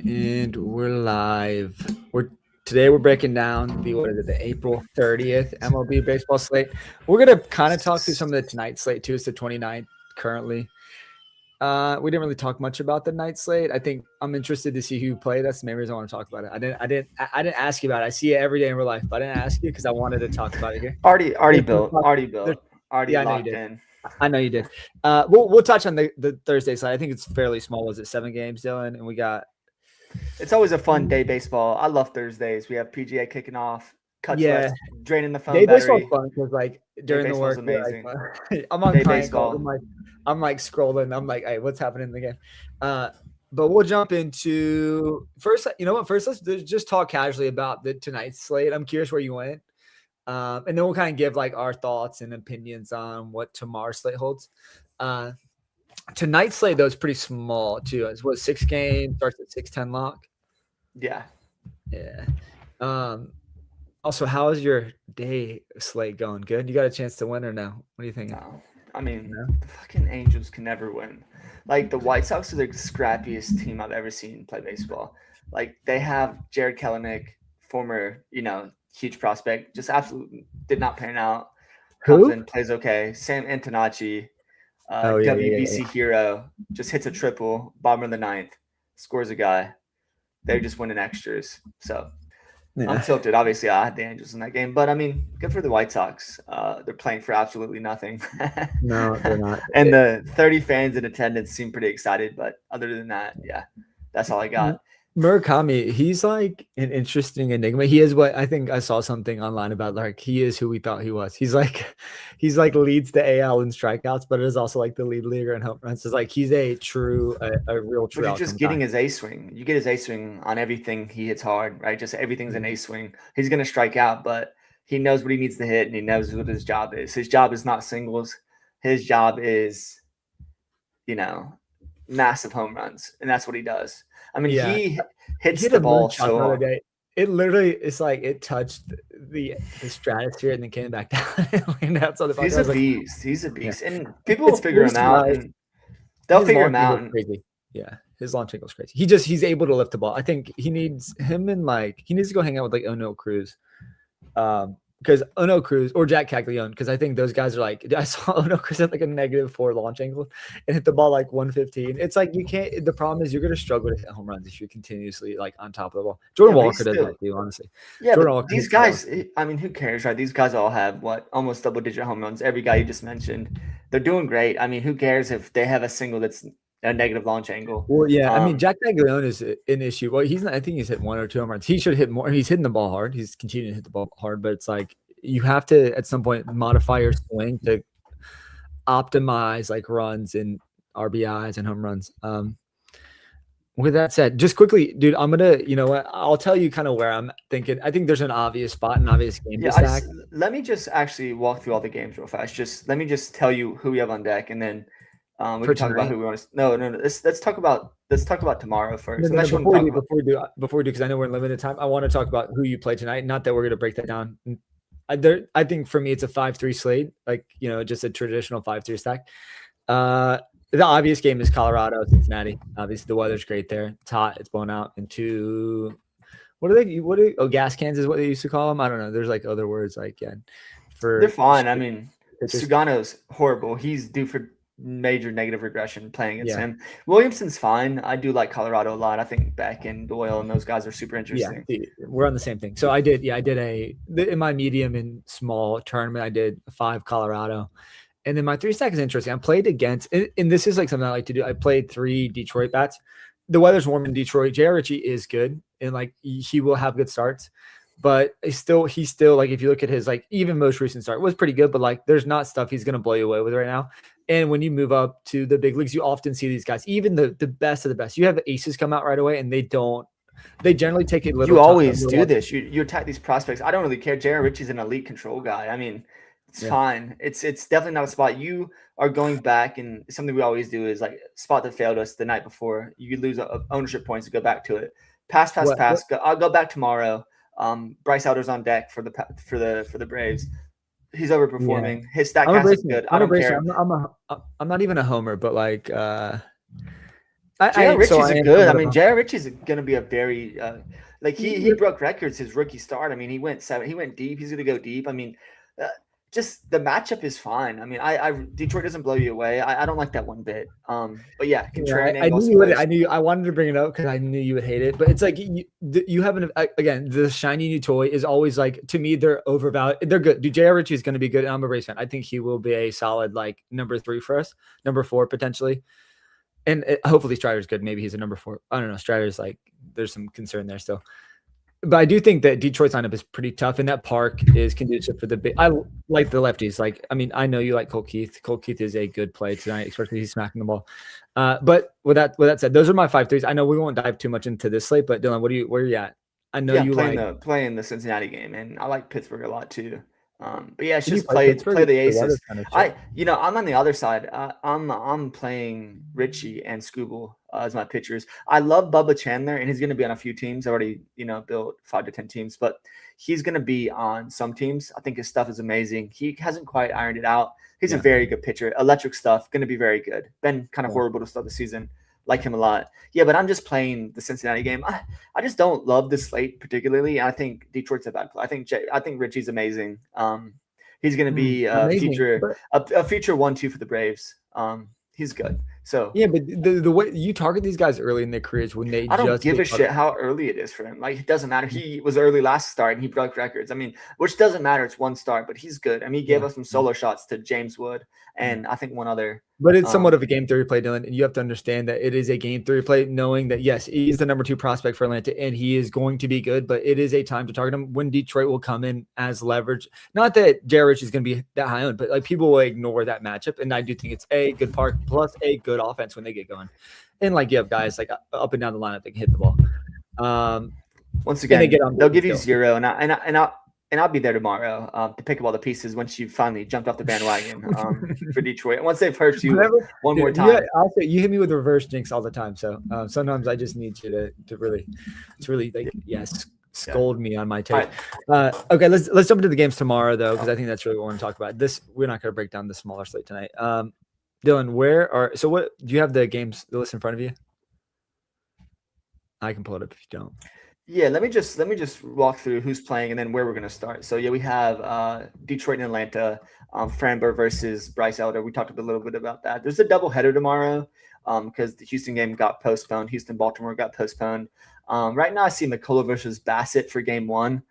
And we're live. Today we're breaking down the April 30th MLB baseball slate. We're gonna kind of talk through some of the tonight slate too. It's the 29th currently. We didn't really talk much about the night slate. I think I'm interested to see who played. That's the main reason I want to talk about it. I didn't ask you about it. I see it every day in real life, but I didn't ask you because I wanted to talk about it here. Already built, Yeah, I know you locked did. in. I know you did. We'll touch on the Thursday slate. I think it's fairly small. Was it 7 games, Dylan? And we got. It's always a fun day baseball. I love Thursdays. We have PGA kicking off, cuts Yeah. left, draining the phone Day baseball battery. is fun because like during the work, amazing. I'm on Day client baseball. calls. I'm like scrolling. I'm like, hey, what's happening in the game? But we'll jump into first. You know what? First, let's just talk casually about the tonight's slate. I'm curious where you went, and then we'll kind of give like our thoughts and opinions on what tomorrow's slate holds. Tonight's slate though is pretty small too. It's 6 games, starts at 6:10 lock. Yeah. Also, how is your day slate going? Good? You got a chance to win or no? What do you think? No. I mean, the fucking Angels can never win. Like, the White Sox are the scrappiest team I've ever seen play baseball. Like, they have Jared Kelenic, former, huge prospect, just absolutely did not pan out. Comes in, plays okay. Sam Antonacci, WBC hero, just hits a triple, bottom of the ninth, scores a guy. They're just winning extras. So I'm tilted. Obviously, I had the Angels in that game, but I mean, good for the White Sox. They're playing for absolutely nothing. No, they're not. And the 30 fans in attendance seem pretty excited, but other than that, yeah, that's all I got. Murakami, he's like an interesting enigma. He is what I think I saw something online about. Like he is who we thought he was. He's like leads the AL in strikeouts, but it is also like the lead leaguer in home runs. It's like he's a real true. But you're just getting his A swing. You get his A swing on everything he hits hard, right? Just everything's an A swing. He's gonna strike out, but he knows what he needs to hit, and he knows what his job is. His job is not singles. His job is, massive home runs, and that's what he does. I mean, he hits the ball so hard. It literally, it's like it touched the stratosphere and then came back down. He's a beast. He's a beast, and people will figure him out. And they'll figure him out. Crazy. Yeah, his launch angle is crazy. He's able to lift the ball. I think he needs to go hang out with like Ono Cruz. Because Ono Cruz or Jack Caglione, because I think those guys are like, I saw Ono Cruz at like a -4 launch angle and hit the ball like 115. It's like you can't. The problem is you're going to struggle to hit home runs if you're continuously like on top of the ball. Jordan Walker does that too, honestly. Yeah, but these guys, I mean, who cares, right? These guys all have almost double-digit home runs. Every guy you just mentioned, they're doing great. I mean, who cares if they have a single that's a negative launch angle? Well, yeah, I mean, Jack Caglione is an issue. Well, he's not. I think he's hit 1 or 2 home runs. He should hit more. He's hitting the ball hard. He's continuing to hit the ball hard, but it's like you have to at some point modify your swing to optimize like runs and RBIs and home runs. With that said, just quickly, dude, I'm gonna, I'll tell you kind of where I'm thinking. I think there's an obvious spot, an obvious game to stack. Let me just actually walk through all the games real fast. Let me just tell you who we have on deck, and then we can talk about who we want to. No. Let's talk about tomorrow first. Before we do, because I know we're in limited time, I want to talk about who you play tonight. Not that we're gonna break that down. I think for me it's a 5-3 slate, like just a traditional 5-3 stack. The obvious game is Colorado, Cincinnati. Obviously, the weather's great there. It's hot. It's blown out into gas cans is what they used to call them. I don't know. There's like other words they're fine. I mean, Sugano's horrible. He's due for major negative regression playing against him. Williamson's fine. I do like Colorado a lot. I think Beck and Doyle and those guys are super interesting. Yeah, we're on the same thing. So I did in my medium and small tournament, I did 5 Colorado. And then my 3 stack is interesting. I played against, and this is like something I like to do. I played 3 Detroit bats. The weather's warm in Detroit. J.R. Ritchie is good, and like he will have good starts. But he's still like, if you look at his like even most recent start was pretty good, but like there's not stuff he's gonna blow you away with right now. And when you move up to the big leagues, you often see these guys, even the best of the best. You have aces come out right away, and they generally take it. You always do this. You attack these prospects. I don't really care. J.R. Ritchie's an elite control guy. I mean, it's fine. It's definitely not a spot. You are going back, and something we always do is like spot that failed us the night before. You lose ownership points to go back to it. Pass. I'll go back tomorrow. Bryce Elder's on deck for the Braves. He's overperforming. His stat cast is good. I don't care. I'm not even a homer, but like J.R. So Ritchie's I a am good. I somewhat of mean, a J.R. Ritchie's going to be a very like he broke records his rookie start. I mean, he went 7. He went deep. He's going to go deep. I mean, just the matchup is fine. I mean, I Detroit doesn't blow you away. I don't like that one bit. But yeah, contrarian I angle, knew you would. suppose. I wanted to bring it up because I knew you would hate it. But it's like you have again, the shiny new toy is always like, to me, they're overvalued. They're good. Dude, J.R. Ritchie is going to be good. And I'm a Rays fan. I think he will be a solid like number 3 for us, number 4 potentially. And hopefully Strider's good. Maybe he's a number 4. I don't know. Strider's like, there's some concern there still. But I do think that Detroit's lineup is pretty tough, and that park is conducive for the big. I like the lefties. Like, I mean, I know you like Cole Keith. Cole Keith is a good play tonight, especially he's smacking the ball. But with that said, those are my 5 threes. I know we won't dive too much into this slate, but Dylan, where are you at? I know Yeah, you like. playing the Cincinnati game, and I like Pittsburgh a lot too. But yeah, it's Did you just play play Pittsburgh? the The weather's aces. kind of shit. I'm on the other side. I'm playing Richie and Scooble as my pitchers. I love Bubba Chandler, and he's going to be on a few teams. I already built 5 to 10 teams, but he's going to be on some teams. I think his stuff is amazing. He hasn't quite ironed it out. He's a very good pitcher. Electric stuff, going to be very good. Been kind of horrible to start the season. Like him a lot. Yeah, but I'm just playing the Cincinnati game. I just don't love the slate particularly. I think Detroit's a bad play. I think Richie's amazing. He's going to be a future 1-2 for the Braves. He's good. So yeah, but the way you target these guys early in their careers when they I don't just give a shit how early it is for him. Like, it doesn't matter. He was early last start and he broke records. I mean, which doesn't matter. It's one start, but he's good. I mean, he gave us some solo shots to James Wood and I think one other. But it's somewhat of a game theory play, Dylan. And you have to understand that it is a game theory play, knowing that, yes, he's the number 2 prospect for Atlanta and he is going to be good, but it is a time to target him when Detroit will come in as leverage. Not that J.R. Ritchie is going to be that high owned, but like people will ignore that matchup. And I do think it's a good park plus a good offense when they get going. And like you have guys like up and down the lineup that can hit the ball. Once again, they'll give you 0, and I'll be there tomorrow to pick up all the pieces once you finally jumped off the bandwagon for Detroit. Once they've hurt you one more time. Yeah, also, you hit me with reverse jinx all the time. So sometimes I just need you to really like, yes, scold me on my take. Right. Okay, let's jump into the games tomorrow though, because I think that's really what we want to talk about. We're not going to break down the smaller slate tonight. Dylan, what do you have the list in front of you? I can pull it up if you don't. Yeah, let me just walk through who's playing and then where we're going to start. So yeah, we have Detroit and Atlanta, Framber versus Bryce Elder. We talked a little bit about that. There's a doubleheader tomorrow because the Houston game got postponed. Houston-Baltimore got postponed. Right now I see McCullough versus Bassett for game 1.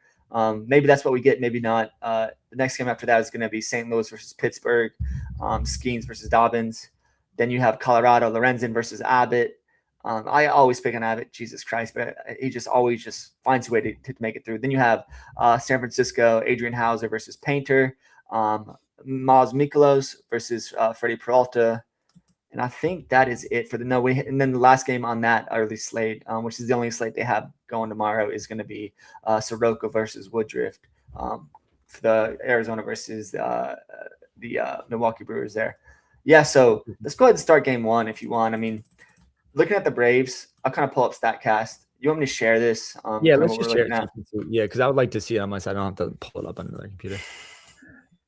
Maybe that's what we get, maybe not. The next game after that is going to be St. Louis versus Pittsburgh, Skeens versus Dobbins. Then you have Colorado, Lorenzen versus Abbott. I always pick on Abbott, Jesus Christ, but he just always finds a way to make it through. Then you have San Francisco, Adrian Hauser versus Painter, Miles Mikolos versus Freddie Peralta. And I think that is it for and then the last game on that early slate, which is the only slate they have going tomorrow, is going to be Soroka versus Woodruff for the Arizona versus the Milwaukee Brewers there. Yeah, so let's go ahead and start game 1 if you want. I mean, looking at the Braves, I'll kind of pull up StatCast. You want me to share this? Yeah, let's just share it. Yeah, because I would like to see it on my side. I don't have to pull it up on another computer.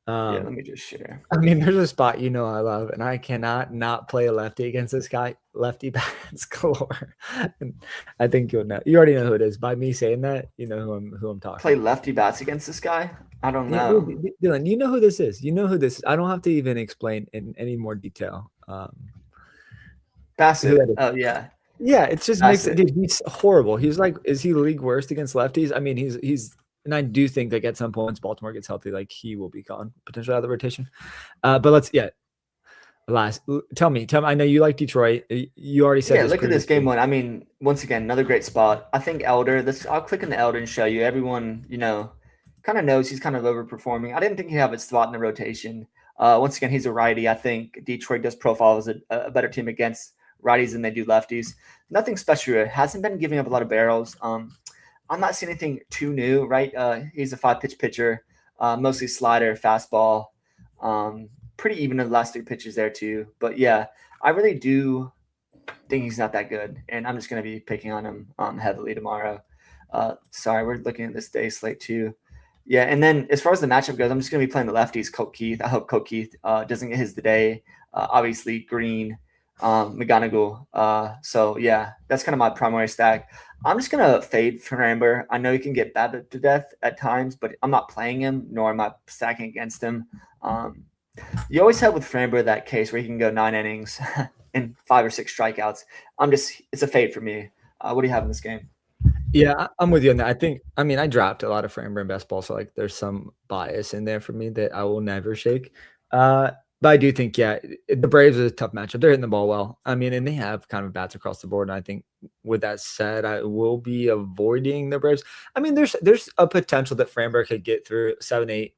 Yeah, let me just share. I mean, there's a spot I love, and I cannot not play a lefty against this guy. Lefty bats galore. I think you'll know. You already know who it is. By me saying that, you know who I'm talking. Play lefty bats against this guy? I don't know. Yeah, Dylan, you know who this is. You know who this is. I don't have to even explain in any more detail. Bassett. Oh yeah. Yeah, it's just makes it. Dude, he's horrible. He's like, is he league worst against lefties? I mean, he's. And I do think that at some points Baltimore gets healthy, like he will be gone potentially out of the rotation. But tell me. I know you like Detroit. You already said. Yeah, look at this game 1. I mean, once again, another great spot. I think Elder. I'll click on the Elder and show you. Everyone, kind of knows he's kind of overperforming. I didn't think he'd have a spot in the rotation. Once again, he's a righty. I think Detroit does profile as a better team against righties than they do lefties. Nothing special. Hasn't been giving up a lot of barrels. I'm not seeing anything too new, right? He's a 5-pitch pitcher, mostly slider, fastball. Pretty even in the last 3 pitches there too. But yeah, I really do think he's not that good, and I'm just going to be picking on him heavily tomorrow. Sorry, we're looking at this day slate too. Yeah, and then as far as the matchup goes, I'm just going to be playing the lefties, Colt Keith. I hope Colt Keith doesn't get his today. Obviously, Green, McGonagall. So yeah, that's kind of my primary stack. I'm just gonna fade Framber. I know he can get BABIP to death at times, but I'm not playing him, nor am I stacking against him. You always have with Framber that case where he can go 9 innings and 5 or 6 strikeouts. It's a fade for me. What do you have in this game? Yeah, I'm with you on that. I dropped a lot of Framber in best ball, so like there's some bias in there for me that I will never shake. But I do think, yeah, the Braves are a tough matchup. They're hitting the ball well. I mean, and they have kind of bats across the board. And I think with that said, I will be avoiding the Braves. I mean, there's a potential that Framber could get through 7, 8,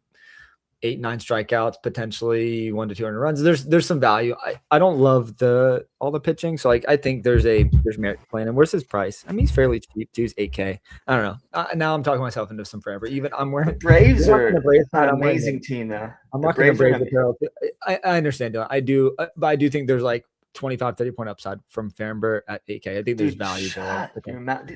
9 strikeouts, potentially 1 to 2 earned runs. There's some value. I don't love all the pitching, so like I think there's merit to playing him. Where's his price? I mean, he's fairly cheap too. He's 8K. I don't know. Now I'm talking myself into some Framber. Even I'm wearing the Braves are the Braves an amazing team though. I'm rocking the Braves apparel. I understand, Dylan. I do, but I do think there's like 25, 30 point upside from Framber at 8K. I think there's value there.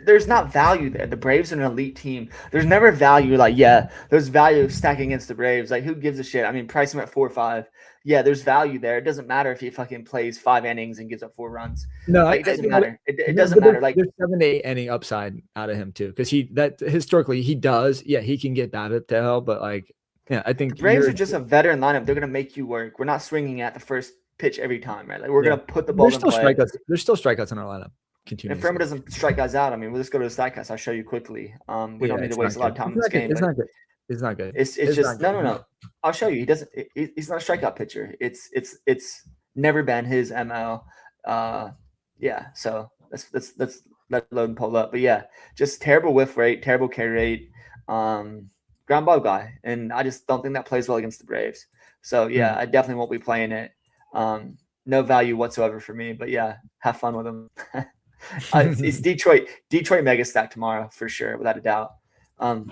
There's not value there. The Braves are an elite team. There's never value. Like, yeah, there's value stacking against the Braves. Like, who gives a shit? I mean, price him at 4 or 5. Yeah, there's value there. It doesn't matter if he fucking plays 5 innings and gives up 4 runs. No, like, it doesn't matter. It doesn't matter. Like, there's 7 to 8 inning upside out of him too, because historically he does. Yeah, he can get BABIP to hell, but like, yeah, I think the Braves are just a veteran lineup. They're gonna make you work. We're not swinging at the first pitch every time, right? Like, we're gonna put the ball in play. There's still strikeouts in our lineup. If Framber doesn't strike guys out, I mean, we'll just go to the StatCast. I'll show you quickly. We don't need to waste a lot of time in this game. It's not good. It's not good. It's just no. I'll show you. He doesn't. He's not a strikeout pitcher. It's never been his ML. Yeah. So let's let load and pull up. But yeah, just terrible whiff rate, terrible carry rate, ground ball guy, and I just don't think that plays well against the Braves. So yeah, I definitely won't be playing it. No value whatsoever for me. But yeah, have fun with them. It's Detroit mega stack tomorrow for sure, without a doubt.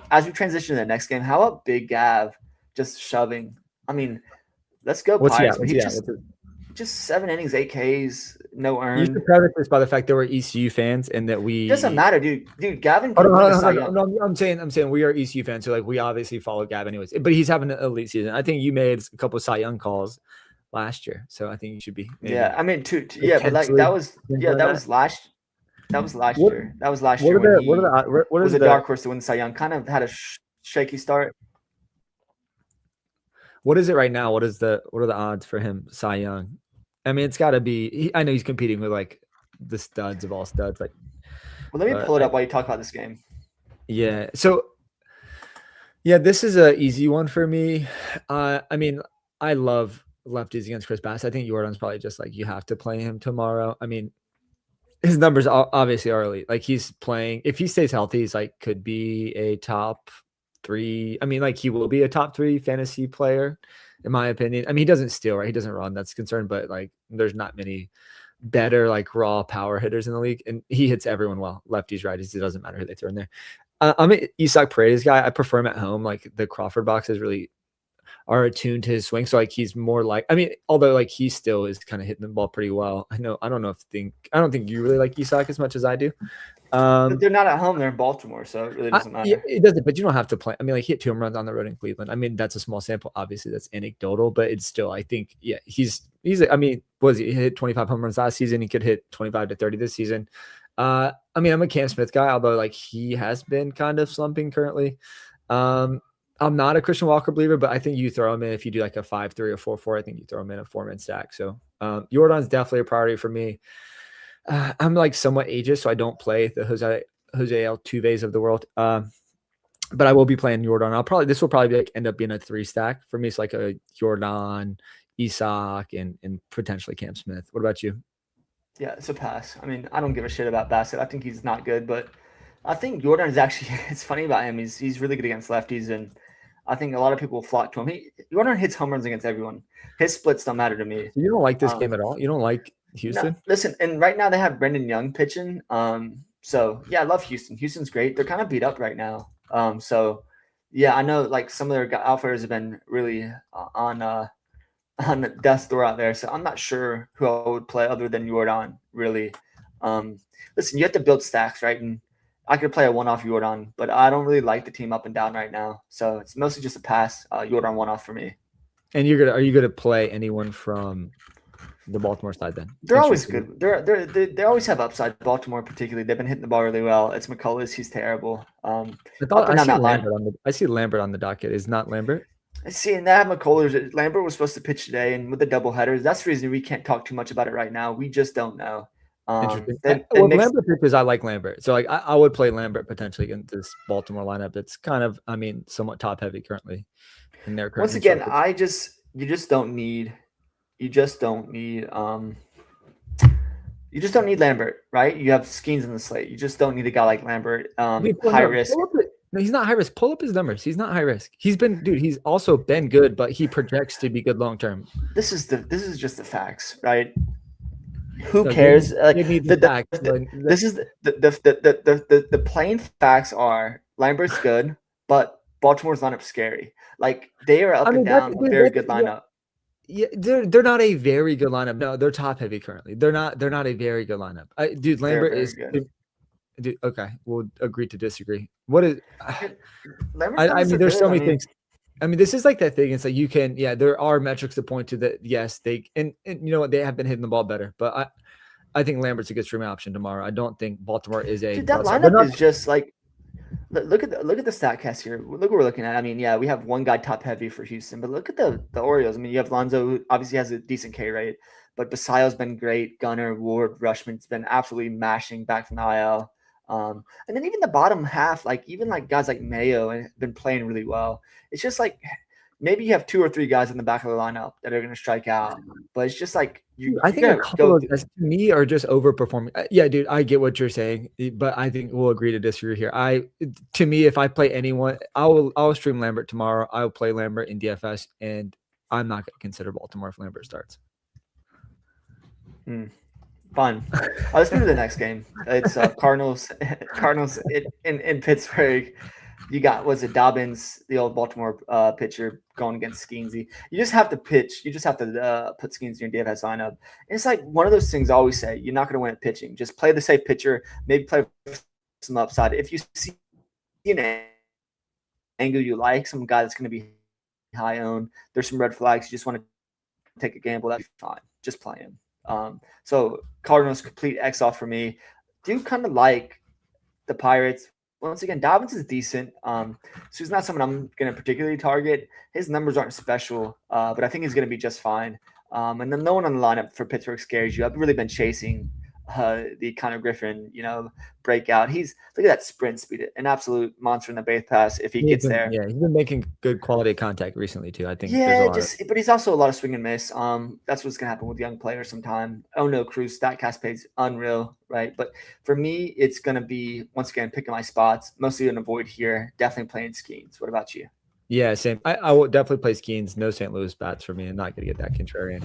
As we transition to the next game, how about Big Gav just shoving? I mean, let's go Pirates. Just 7 innings, 8 Ks, no earned. You should preface this by the fact that we're ECU fans and that we. It doesn't matter, dude. Gavin. No, I'm saying we are ECU fans, so like we obviously follow Gav anyways. But he's having an elite season. I think you made a couple of Cy Young calls last year, so I think you should be. Yeah, I mean, but like that was last. That was last year. That was last year. What is a dark horse to win Cy Young? Kind of had a shaky start. What is it right now? What are the odds for him, Cy Young? I mean, it's got to be. I know he's competing with like the studs of all studs. Like, well, let me pull it up while you talk about this game. Yeah. So, yeah, this is an easy one for me. I mean, I love lefties against Chris Bass. I think Jordan's probably just like you have to play him tomorrow. I mean, his numbers obviously are elite. Like he's playing. If he stays healthy, he's like could be a top 3. I mean, like he will be a top 3 fantasy player, in my opinion. I mean, he doesn't steal, right? He doesn't run. That's a concern, but like there's not many better like raw power hitters in the league, and he hits everyone well, lefties, righties. It doesn't matter who they throw in there. I'm an Isaac Paredes guy. I prefer him at home. Like the Crawford boxes really are attuned to his swing, so like he's more like. I mean, although like he still is kind of hitting the ball pretty well. I don't think you really like Isaac as much as I do. But they're not at home; they're in Baltimore, so it really doesn't matter. It doesn't, but you don't have to play. I mean, like he hit 2 home runs on the road in Cleveland. I mean, that's a small sample. Obviously, that's anecdotal, but it's still. I think, yeah, he's. I mean, he hit 25 home runs last season? He could hit 25 to 30 this season. I mean, I'm a Cam Smith guy, although like he has been kind of slumping currently. I'm not a Christian Walker believer, but I think you throw him in if you do like a 5-3 or 4-4. I think you throw him in a 4-man stack. So Jordan's definitely a priority for me. I'm like somewhat ageist, so I don't play the Jose Altuves of the world. But I will be playing Jordan. This will probably like end up being a 3 stack for me. It's like a Jordan, Isaac, and potentially Cam Smith. What about you? Yeah, it's a pass. I mean, I don't give a shit about Bassett. I think he's not good, but I think Jordan is actually. It's funny about him. He's really good against lefties, and I think a lot of people flock to him. Jordan hits home runs against everyone. His splits don't matter to me. You don't like this game at all? You don't like Houston? No, listen, and right now they have Brendan Young pitching. So yeah, I love Houston. Houston's great. They're kind of beat up right now. So yeah, I know like some of their outfielders have been really on death's door out there. So I'm not sure who I would play other than Jordan, really. Listen, you have to build stacks, right? And I could play a one-off Jordan, but I don't really like the team up and down right now. So it's mostly just a pass, Jordan one-off for me. And are you gonna play anyone from the Baltimore side then? They're always good. They always have upside. Baltimore particularly, they've been hitting the ball really well. It's McCullers, he's terrible. I thought I see Lambert on the I see Lambert on the docket. Is not Lambert? I see, and they have McCullers. Lambert was supposed to pitch today, and with the doubleheaders, that's the reason we can't talk too much about it right now. We just don't know. Interesting. Lambert pitches, I like Lambert, so like I would play Lambert potentially against this Baltimore lineup. It's kind of, I mean, somewhat top heavy currently in their current. Once again, you just don't need Lambert, right? You have Skeens in the slate. You just don't need a guy like Lambert. High risk. No, he's not high risk. Pull up his numbers. He's not high risk. He's also been good, but he projects to be good long term. This is just the facts, right? Who cares? The plain facts are Lambert's good, but Baltimore's lineup's scary. Like they are up and down, very good lineup. Yeah, they're not a very good lineup. No, they're top heavy currently. They're not a very good lineup. Dude, Lambert is good. Dude, okay, we'll agree to disagree. What is? I mean, there's so many things. I mean, this is like that thing. It's like you can, there are metrics to point to that. Yes, they and you know what, they have been hitting the ball better. But I think Lambert's a good streaming option tomorrow. I don't think Baltimore is a. Dude, that lineup is just like. Look at the StatCast here. Look what we're looking at. I mean, yeah, we have one guy top heavy for Houston, but look at the Orioles. I mean, you have Lonzo, who obviously has a decent K rate, but Basayo's been great. Gunnar, Ward, Rushman's been absolutely mashing back from the IL. And then even the bottom half, like even like guys like Mayo have been playing really well. It's just like maybe you have 2 or 3 guys in the back of the lineup that are going to strike out, but it's just like I think a couple of guys to me are just overperforming. Yeah, dude, I get what you're saying, but I think we'll agree to disagree here. To me, if I play anyone, I'll stream Lambert tomorrow. I'll play Lambert in DFS, and I'm not going to consider Baltimore if Lambert starts. Fun. Let's move to the next game. It's Cardinals in Pittsburgh. You got, was it Dobbins, the old Baltimore pitcher, going against Skeensy. You just have to pitch. You just have to put Skeensy in your DFS lineup. And it's like one of those things I always say, you're not going to win at pitching. Just play the safe pitcher, maybe play some upside. If you see an angle you like, some guy that's going to be high owned, there's some red flags, you just want to take a gamble, that'd be fine. Just play him. So Cardinals complete X off for me. Do kind of like the Pirates. Once again, Dobbins is decent. So he's not someone I'm going to particularly target. His numbers aren't special, but I think he's going to be just fine. And then no one on the lineup for Pittsburgh scares you. I've really been chasing the Connor Griffin, breakout. Look at that sprint speed, an absolute monster in the base pass if he gets there. Yeah, he's been making good quality contact recently too. I think. Yeah, but he's also a lot of swing and miss. That's what's gonna happen with young players sometime. Oh no, Cruz StatCast page unreal, right? But for me, it's gonna be once again picking my spots, mostly an avoid here. Definitely playing Skeens. What about you? Yeah, same. I will definitely play Skeens. No St. Louis bats for me. I'm not going to get that contrarian.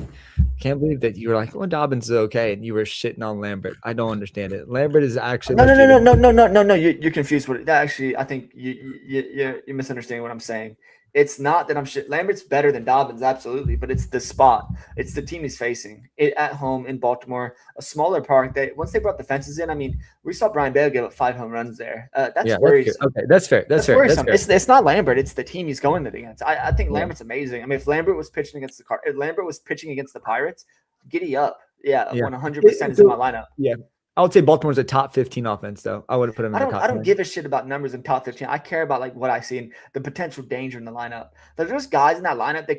Can't believe that you were like, well, Dobbins is okay, and you were shitting on Lambert. I don't understand it. Lambert is actually no. You're confused with it. Actually, I think you're misunderstanding what I'm saying. It's not that I'm shit. Lambert's better than Dobbins, absolutely, but it's the spot. It's the team he's facing at home in Baltimore, a smaller park. Once they brought the fences in, I mean, we saw Brian Bale give up 5 home runs there. That's worrisome. Okay, that's fair. That's fair. Worrisome. It's not Lambert. It's the team he's going against. I think Lambert's amazing. I mean, if Lambert was pitching against the Pirates, giddy up. Yeah. 100% is in my lineup. Yeah. I would say Baltimore's a top 15 offense, though. I would have put him in the top 10. I don't give a shit about numbers in top 15. I care about like what I see and the potential danger in the lineup. There's just guys in that lineup that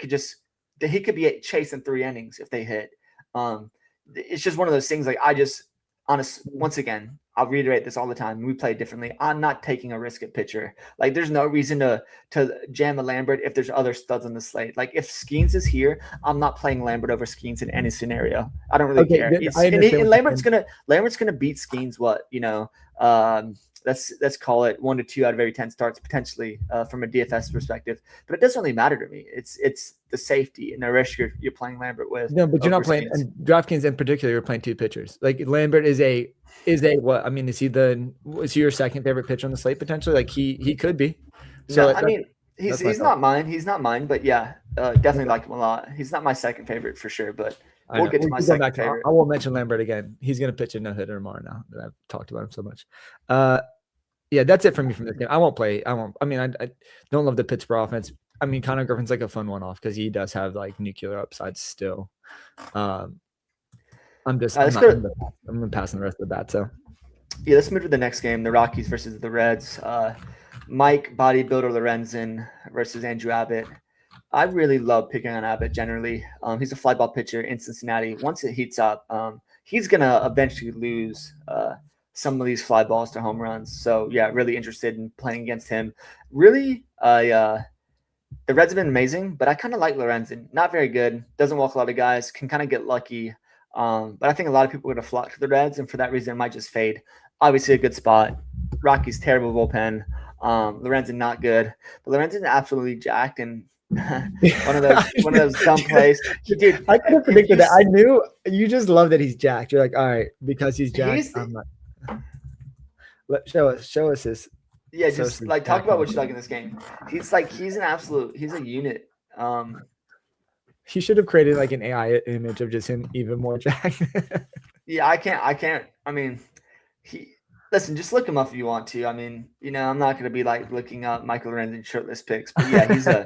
he could be chasing 3 innings if they hit. It's just one of those things. Like once again, I'll reiterate this all the time. We play differently. I'm not taking a risk at pitcher. Like there's no reason to jam a Lambert if there's other studs on the slate. Like if Skeens is here, I'm not playing Lambert over Skeens in any scenario. I don't really care. And Lambert's gonna beat Skeens. Let's call it 1 to 2 out of every 10 starts potentially from a DFS perspective. But it doesn't really matter to me. It's the safety and the risk you're playing Lambert with. No, but you're not playing. And DraftKings in particular, you're playing 2 pitchers. Like Lambert is a what? I mean, is he your second favorite pitcher on the slate potentially? Like he could be. So no, I mean, he's not mine. He's not mine. But yeah, definitely like him a lot. He's not my second favorite for sure. But we'll get to my second favorite. I won't mention Lambert again. He's going to pitch a no-hitter tomorrow now that I've talked about him so much. Yeah, that's it for me from this game. I don't love the Pittsburgh offense. I mean, Connor Griffin's like a fun one-off because he does have like nuclear upside still. I'm let's not. go. I'm gonna pass on the rest of the bat. So Yeah, let's move to the next game: the Rockies versus the Reds. Mike Bodybuilder Lorenzen versus Andrew Abbott. I really love picking on Abbott generally. He's a fly ball pitcher in Cincinnati. Once it heats up, he's gonna eventually lose some of these fly balls to home runs. So yeah, really interested in playing against him. Really, the Reds have been amazing, but I kind of like Lorenzen. Not very good. Doesn't walk a lot of guys. Can kind of get lucky. But I think a lot of people are going to flock to the Reds, and for that reason, it might just fade. Obviously, a good spot. Rockies terrible bullpen. Lorenzen not good, but Lorenzen absolutely jacked and one of those dumb plays. Dude, I could have predicted that. I knew you just love that he's jacked. You're like, all right, because he's jacked. I'm not. Show us his. Yeah, just like talk about what you like in this game. He's a unit. He should have created like an AI image of just him even more jacked. Yeah, I can't. I mean, listen, just look him up if you want to. I mean, I'm not going to be like looking up Michael Lorenzen shirtless pics, but yeah,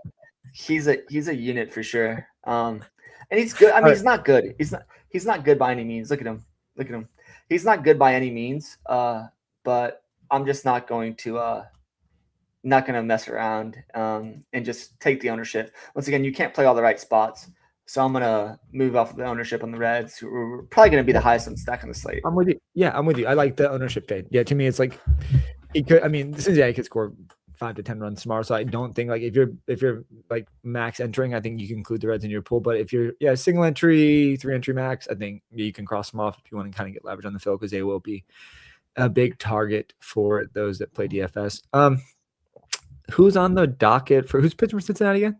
he's a unit for sure. And he's good. I mean, he's not good. He's not good by any means. Look at him. He's not good by any means. But I'm just not going to mess around and just take the ownership. Once again, you can't play all the right spots. So I'm going to move off of the ownership on the Reds, who are probably going to be the highest on the stack on the slate. I'm with you. Yeah, I'm with you. I like the ownership fade. Yeah, to me, it's like Cincinnati could score 5 to 10 runs tomorrow. So I don't think like if you're like max entering, I think you can include the Reds in your pool. But if you're single entry, 3 entry max, I think you can cross them off if you want to kind of get leverage on the field because they will be a big target for those that play DFS. Who's on the docket who's pitching for Cincinnati again?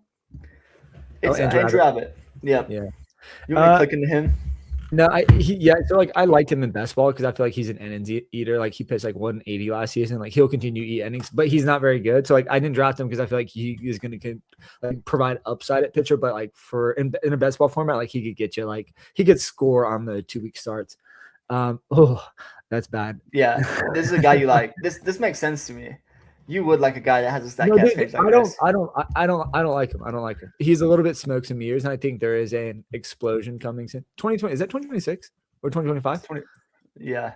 It's Andrew Abbott. Yep. Yeah. You want to click into him? No, so like I liked him in best ball because I feel like he's an innings eater. Like he pitched like 180 last season. Like he'll continue to eat innings, but he's not very good. So like I didn't draft him because I feel like he is going to like provide upside at pitcher. But like in a best ball format, like he could get you like he could score on the 2-week starts. That's bad. Yeah, this is a guy you like. This makes sense to me. You would like a guy that has a stack page like this. I don't like him. I don't like him. He's a little bit smokes and mirrors, and I think there is an explosion coming soon. 2020 is that 2026 or 2025? Yeah.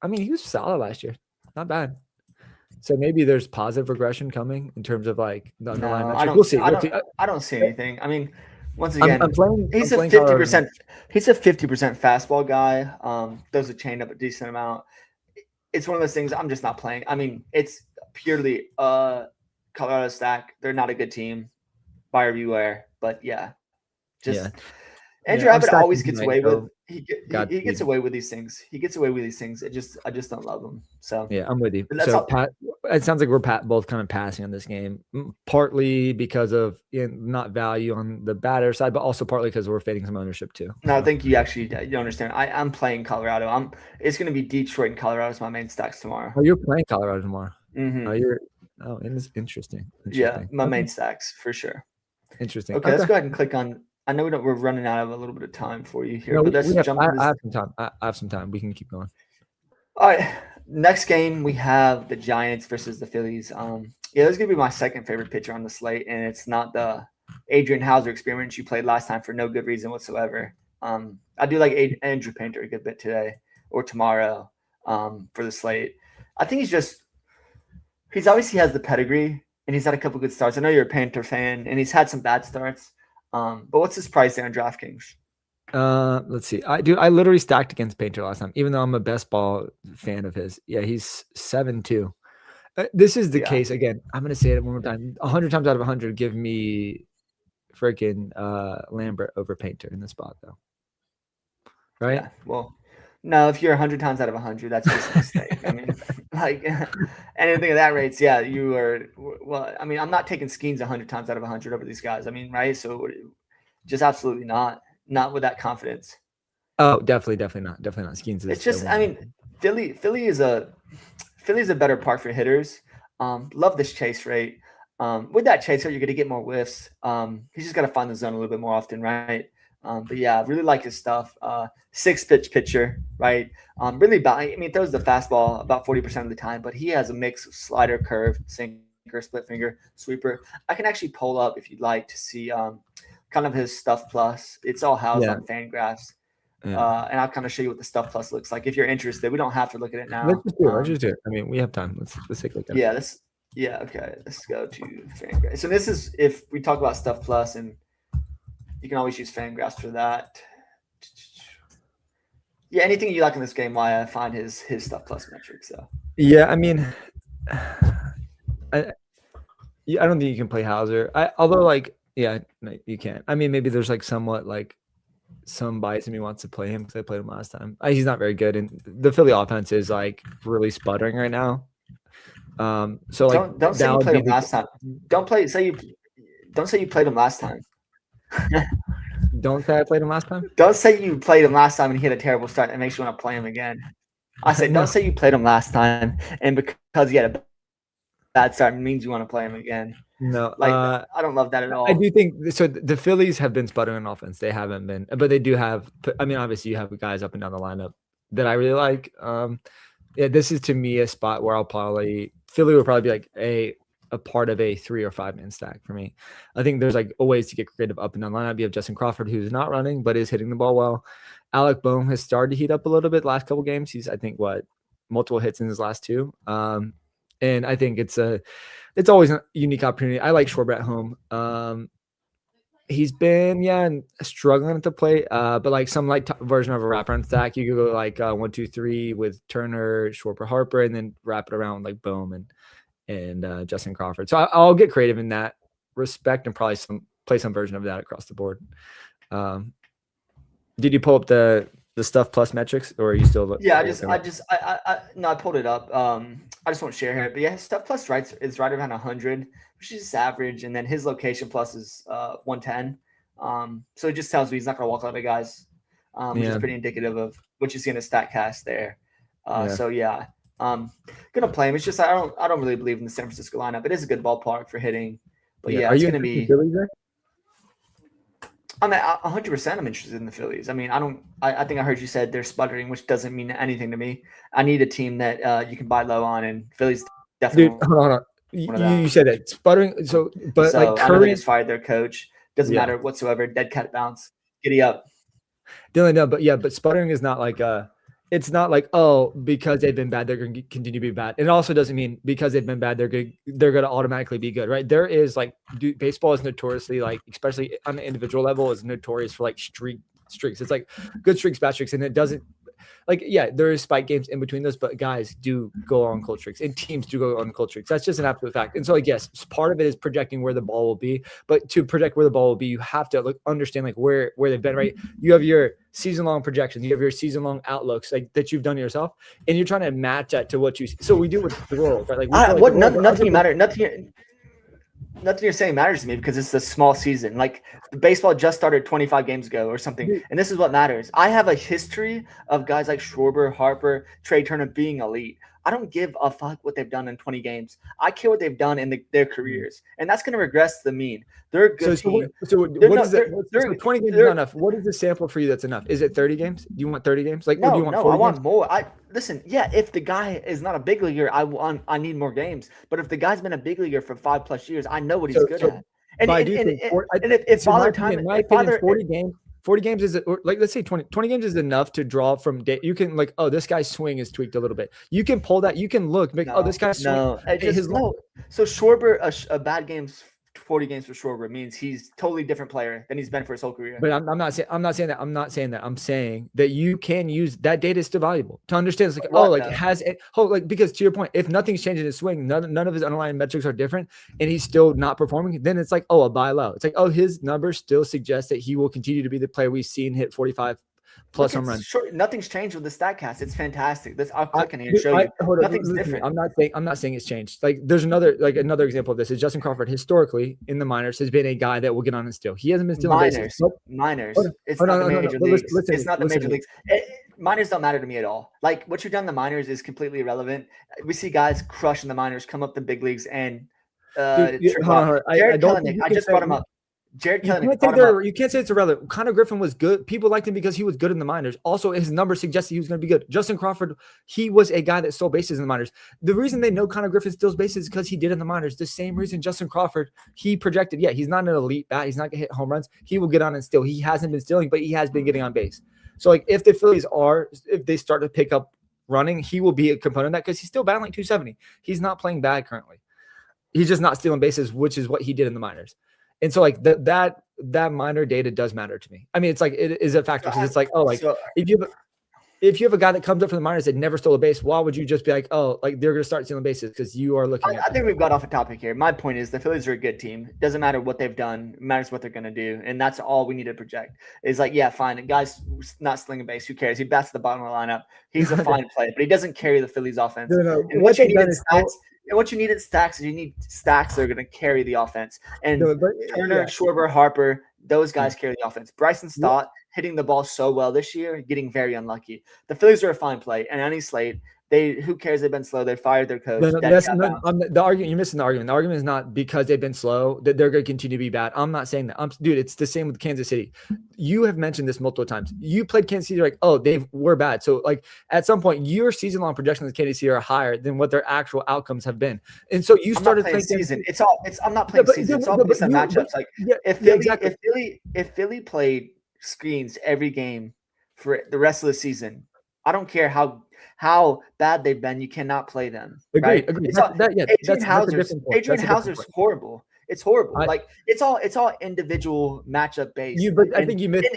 I mean, he was solid last year. Not bad. So maybe there's positive regression coming in terms of like the underlying metric. We'll see. I don't see anything. I mean, once again, he's a 50%. He's a 50% fastball guy. Throws a change up a decent amount. It's one of those things I'm just not playing. I mean, it's purely Colorado stack. They're not a good team. Buyer beware. But yeah, Andrew Abbott always gets away with. He gets away with these things. I just don't love him. So yeah, I'm with you. So it sounds like we're both kind of passing on this game, partly because of not value on the batter side, but also partly because we're fading some ownership too. No, I think you understand. I'm playing Colorado. It's going to be Detroit and Colorado as my main stacks tomorrow. Oh, you're playing Colorado tomorrow. Mm-hmm. It's interesting. Yeah, my main stacks for sure. Interesting. Okay, let's go ahead and click on. I know we're running out of a little bit of time for you here, but let's jump. I have some time. I have some time. We can keep going. All right. Next game we have the Giants versus the Phillies. This is gonna be my second favorite pitcher on the slate, and it's not the Adrian Hauser experiment you played last time for no good reason whatsoever. I do like Andrew Painter a good bit today or tomorrow for the slate. I think he's obviously has the pedigree, and he's had a couple good starts. I know you're a Painter fan, and he's had some bad starts. But what's his price there on DraftKings? Let's see. I literally stacked against Painter last time, even though I'm a best ball fan of his. Yeah, he's 7-2. This is the case again. I'm gonna say it one more time. 100 times out of 100, give me freaking Lambert over Painter in the spot though. Right? Yeah. Well, no, if you're 100 times out of 100, that's just a mistake. I mean, like anything of that rates, yeah, you are. Well, I mean, I'm not taking Skeens 100 times out of 100 over these guys. I mean, right? So, just absolutely not with that confidence. Oh, definitely not. Skeens. It's just, I mean, Philly is a better park for hitters. Love this chase rate. With that chase rate, you're going to get more whiffs. He's just got to find the zone a little bit more often, right? But yeah, I really like his stuff. 6-pitch pitcher, right? Really, throws the fastball about 40% of the time, but he has a mix of slider, curve, sinker, split finger, sweeper. I can actually pull up if you'd like to see kind of his stuff plus. It's all housed on Fangraphs. And I'll kind of show you what the stuff plus looks like if you're interested. We don't have to look at it now. Let's just do it. Let's just do it. I mean, we have time. Let's take a look at it. Yeah. Okay. Let's go to Fangraphs. So this is if we talk about stuff plus, and you can always use Fangraphs for that. Yeah, anything you like in this game, why I find his stuff plus metrics. So yeah, I mean, I don't think you can play Hauser. Although like, yeah, no, you can't. I mean, maybe there's like somewhat like some bias in me wants to play him because I played him last time. He's not very good, and the Philly offense is like really sputtering right now. So like, don't say you played him last time. Don't say you played him last time. Don't say I played him last time. Don't say you played him last time and he had a terrible start and makes you want to play him again. I said, don't say you played him last time and because he had a bad start means you want to play him again. No, like I don't love that at all. I do think so. The Phillies have been sputtering on offense. They haven't been, but they do have. I mean, obviously, you have guys up and down the lineup that I really like. Yeah, this is to me a spot where Philly will probably be like a part of a 3 or 5 man stack for me. I think there's like a ways to get creative up and down the lineup. You have Justin Crawford, who's not running but is hitting the ball well. Alec Boehm has started to heat up a little bit last couple games. He's I think multiple hits in his last 2. And I think it's always a unique opportunity. I like Schwarber at home. He's been struggling at the plate, but like some version of a wraparound stack. You could go like 1, 2, 3 with Turner, Schwarber, Harper, and then wrap it around like Boehm and Justin Crawford. So I'll get creative in that respect and probably play some version of that across the board. Did you pull up the stuff plus metrics, or are you still looking? Yeah, I pulled it up. I just won't share here, but yeah, his stuff plus is right around 100, which is average, and then his location plus is 110. So it just tells me he's not going to walk a lot of guys, which is pretty indicative of what you see in the stat cast there. So yeah, gonna play him. It's just I don't really believe in the San Francisco lineup. It is a good ballpark for hitting, but yeah, it's gonna be. I'm at 100%. I'm interested in the Phillies. I mean, I think I heard you said they're sputtering, which doesn't mean anything to me. I need a team that you can buy low on, and Phillies definitely. Dude, hold on. You said that sputtering. So like Curry just fired their coach. Doesn't matter whatsoever. Dead cat bounce. Giddy up. Dylan, no, but sputtering is not like it's not like, because they've been bad, they're going to continue to be bad. It also doesn't mean because they've been bad, they're going to automatically be good, right? There is like, baseball is notoriously like, especially on the individual level, is notorious for like streaks. It's like good streaks, bad streaks, and it doesn't. Like, yeah, there is spike games in between those, but guys do go on cold streaks and teams do go on cold streaks. That's just an absolute fact. And so I guess part of it is projecting where the ball will be, but to project where the ball will be, you have to understand like where they've been, right? You have your season-long projections, you have your season-long outlooks like that you've done yourself, and you're trying to match that to what you see. So we do with the Royals, right? Like nothing matters. Nothing you're saying matters to me because it's a small season. Like baseball just started 25 games ago or something. And this is what matters. I have a history of guys like Schwarber, Harper, Trey Turner being elite. I don't give a fuck what they've done in 20 games. I care what they've done in their careers. And that's going to regress to the mean. They're a good team. So what is it? 20 games is not enough. What is the sample for you that's enough? Is it 30 games? Do you want 30 games? Like, no, do you want 40 I want games? more. Listen, yeah, if the guy is not a big leaguer, I need more games. But if the guy's been a big leaguer for 5+ years, I know what he's good at. And if Father Time, 40 games is like, let's say 20 games is enough to draw from day. You can like, this guy's swing is tweaked a little bit. You can pull that. You can look, this guy's swing. So Schwarber, a bad game's 40 games for Schwarber means he's totally different player than he's been for his whole career. But I'm not saying that. I'm saying that you can use that data is still valuable to understand. It's like, because to your point, if nothing's changed in his swing, none of his underlying metrics are different, and he's still not performing, then it's like, a buy low. It's like, his numbers still suggest that he will continue to be the player we've seen hit 45 plus home runs. Nothing's changed with the StatCast. It's fantastic. I'll click in here and show you. Nothing's different. I'm not saying it's changed. Like there's another example of this is Justin Crawford. Historically in the minors has been a guy that will get on and steal. He hasn't been stealing minors. It's not the major leagues. It's not the major leagues. Minors don't matter to me at all. Like what you've done in the minors is completely irrelevant. We see guys crushing the minors, come up the big leagues, and Jared Kelenic, I just brought him up. Jared Kelenic. You can't say it's irrelevant. Connor Griffin was good. People liked him because he was good in the minors. Also, his numbers suggested he was going to be good. Justin Crawford, he was a guy that stole bases in the minors. The reason they know Connor Griffin steals bases is because he did in the minors. The same reason Justin Crawford, he projected, he's not an elite bat. He's not going to hit home runs. He will get on and steal. He hasn't been stealing, but he has been getting on base. So like if they start to pick up running, he will be a component of that because he's still batting like 270. He's not playing bad currently. He's just not stealing bases, which is what he did in the minors. And so like that minor data does matter to me. I mean, it's like it is a factor because it's like, oh, like if you have a guy that comes up from the minors that never stole a base, why would you just be like, oh, like they're going to start stealing bases because you are looking at I think we've got off a topic here. My point is the Phillies are a good team. It doesn't matter what they've done. It matters what they're going to do. And that's all we need to project is like, yeah, fine. The guy's not stealing a base. Who cares? He bats at the bottom of the lineup. He's a fine player, but he doesn't carry the Phillies offense. No. And what you need in stacks is you need stacks that are going to carry the offense. And Turner, Schwarber, Harper, those guys carry the offense. Bryson Stott hitting the ball so well this year, getting very unlucky. The Phillies are a fine play. And any slate, who cares? They've been slow. They fired their coach. The argument you're missing. The argument. The argument is not because they've been slow that they're going to continue to be bad. I'm not saying that. Dude, it's the same with Kansas City. You have mentioned this multiple times. You played Kansas City, like, oh, we're bad. So like at some point, your season-long projections of Kansas City are higher than what their actual outcomes have been. And so you started playing season. I'm not playing season. It's all based on matchups. Like if Philly played screens every game for the rest of the season, I don't care how bad they've been. You cannot play them. Agreed. Adrian Hauser's horrible. It's horrible. It's all individual matchup based. I think you missed.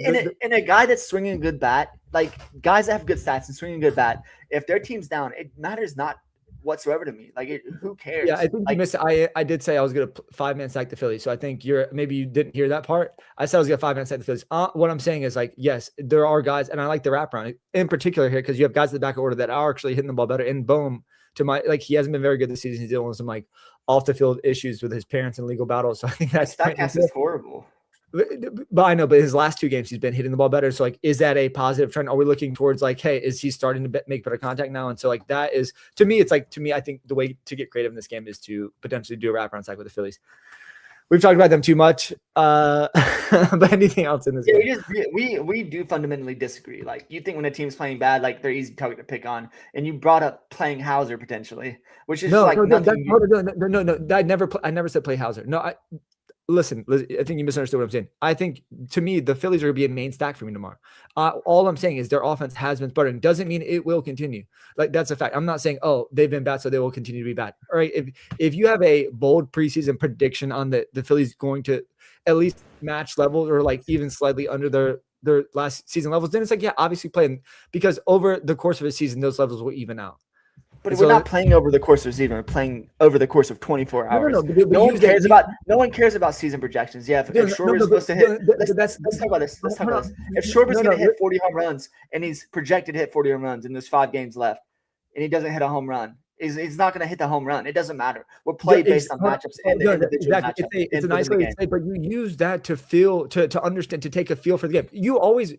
And a guy that's swinging a good bat, like guys that have good stats and swinging a good bat, if their team's down, it matters not whatsoever to me. Like, who cares? Yeah, I think you missed it. I did say I was going to 5-man stack the Phillies. So I think maybe you didn't hear that part. I said I was going to 5-man stack the Phillies. What I'm saying is like, yes, there are guys, and I like the wraparound in particular here because you have guys in the back of order that are actually hitting the ball better. And boom, he hasn't been very good this season. He's dealing with some like off the field issues with his parents and legal battles. So I think that's is horrible. But I know, but his last 2 games, he's been hitting the ball better. So like, is that a positive trend? Are we looking towards like, hey, is he starting to make better contact now? And so like, that is, to me, I think the way to get creative in this game is to potentially do a wraparound stack with the Phillies. We've talked about them too much. But anything else in this game? We do fundamentally disagree. Like, you think when a team's playing bad, like they're easy target to pick on, and you brought up playing Hauser potentially, which is I never said play Hauser. No, Listen, I think you misunderstood what I'm saying. I think, to me, the Phillies are going to be a main stack for me tomorrow. All I'm saying is their offense has been better and doesn't mean it will continue. Like, that's a fact. I'm not saying, oh, they've been bad, so they will continue to be bad. All right, if you have a bold preseason prediction on the Phillies going to at least match levels or like even slightly under their last season levels, then it's like, yeah, obviously playing, because over the course of a season, those levels will even out. But we're not playing over the course of season. We're playing over the course of 24 hours. No one cares about season projections. Yeah, if Schwarber's supposed to hit, let's talk about this. If Schwarber's going to hit 40 home runs and he's projected to hit 40 home runs and there's 5 games left, and he doesn't hit a home run, he's not going to hit the home run. It doesn't matter. We're playing based on matchups and the individual matchups. It's a nice way to say, but you use that to feel, to understand, to take a feel for the game.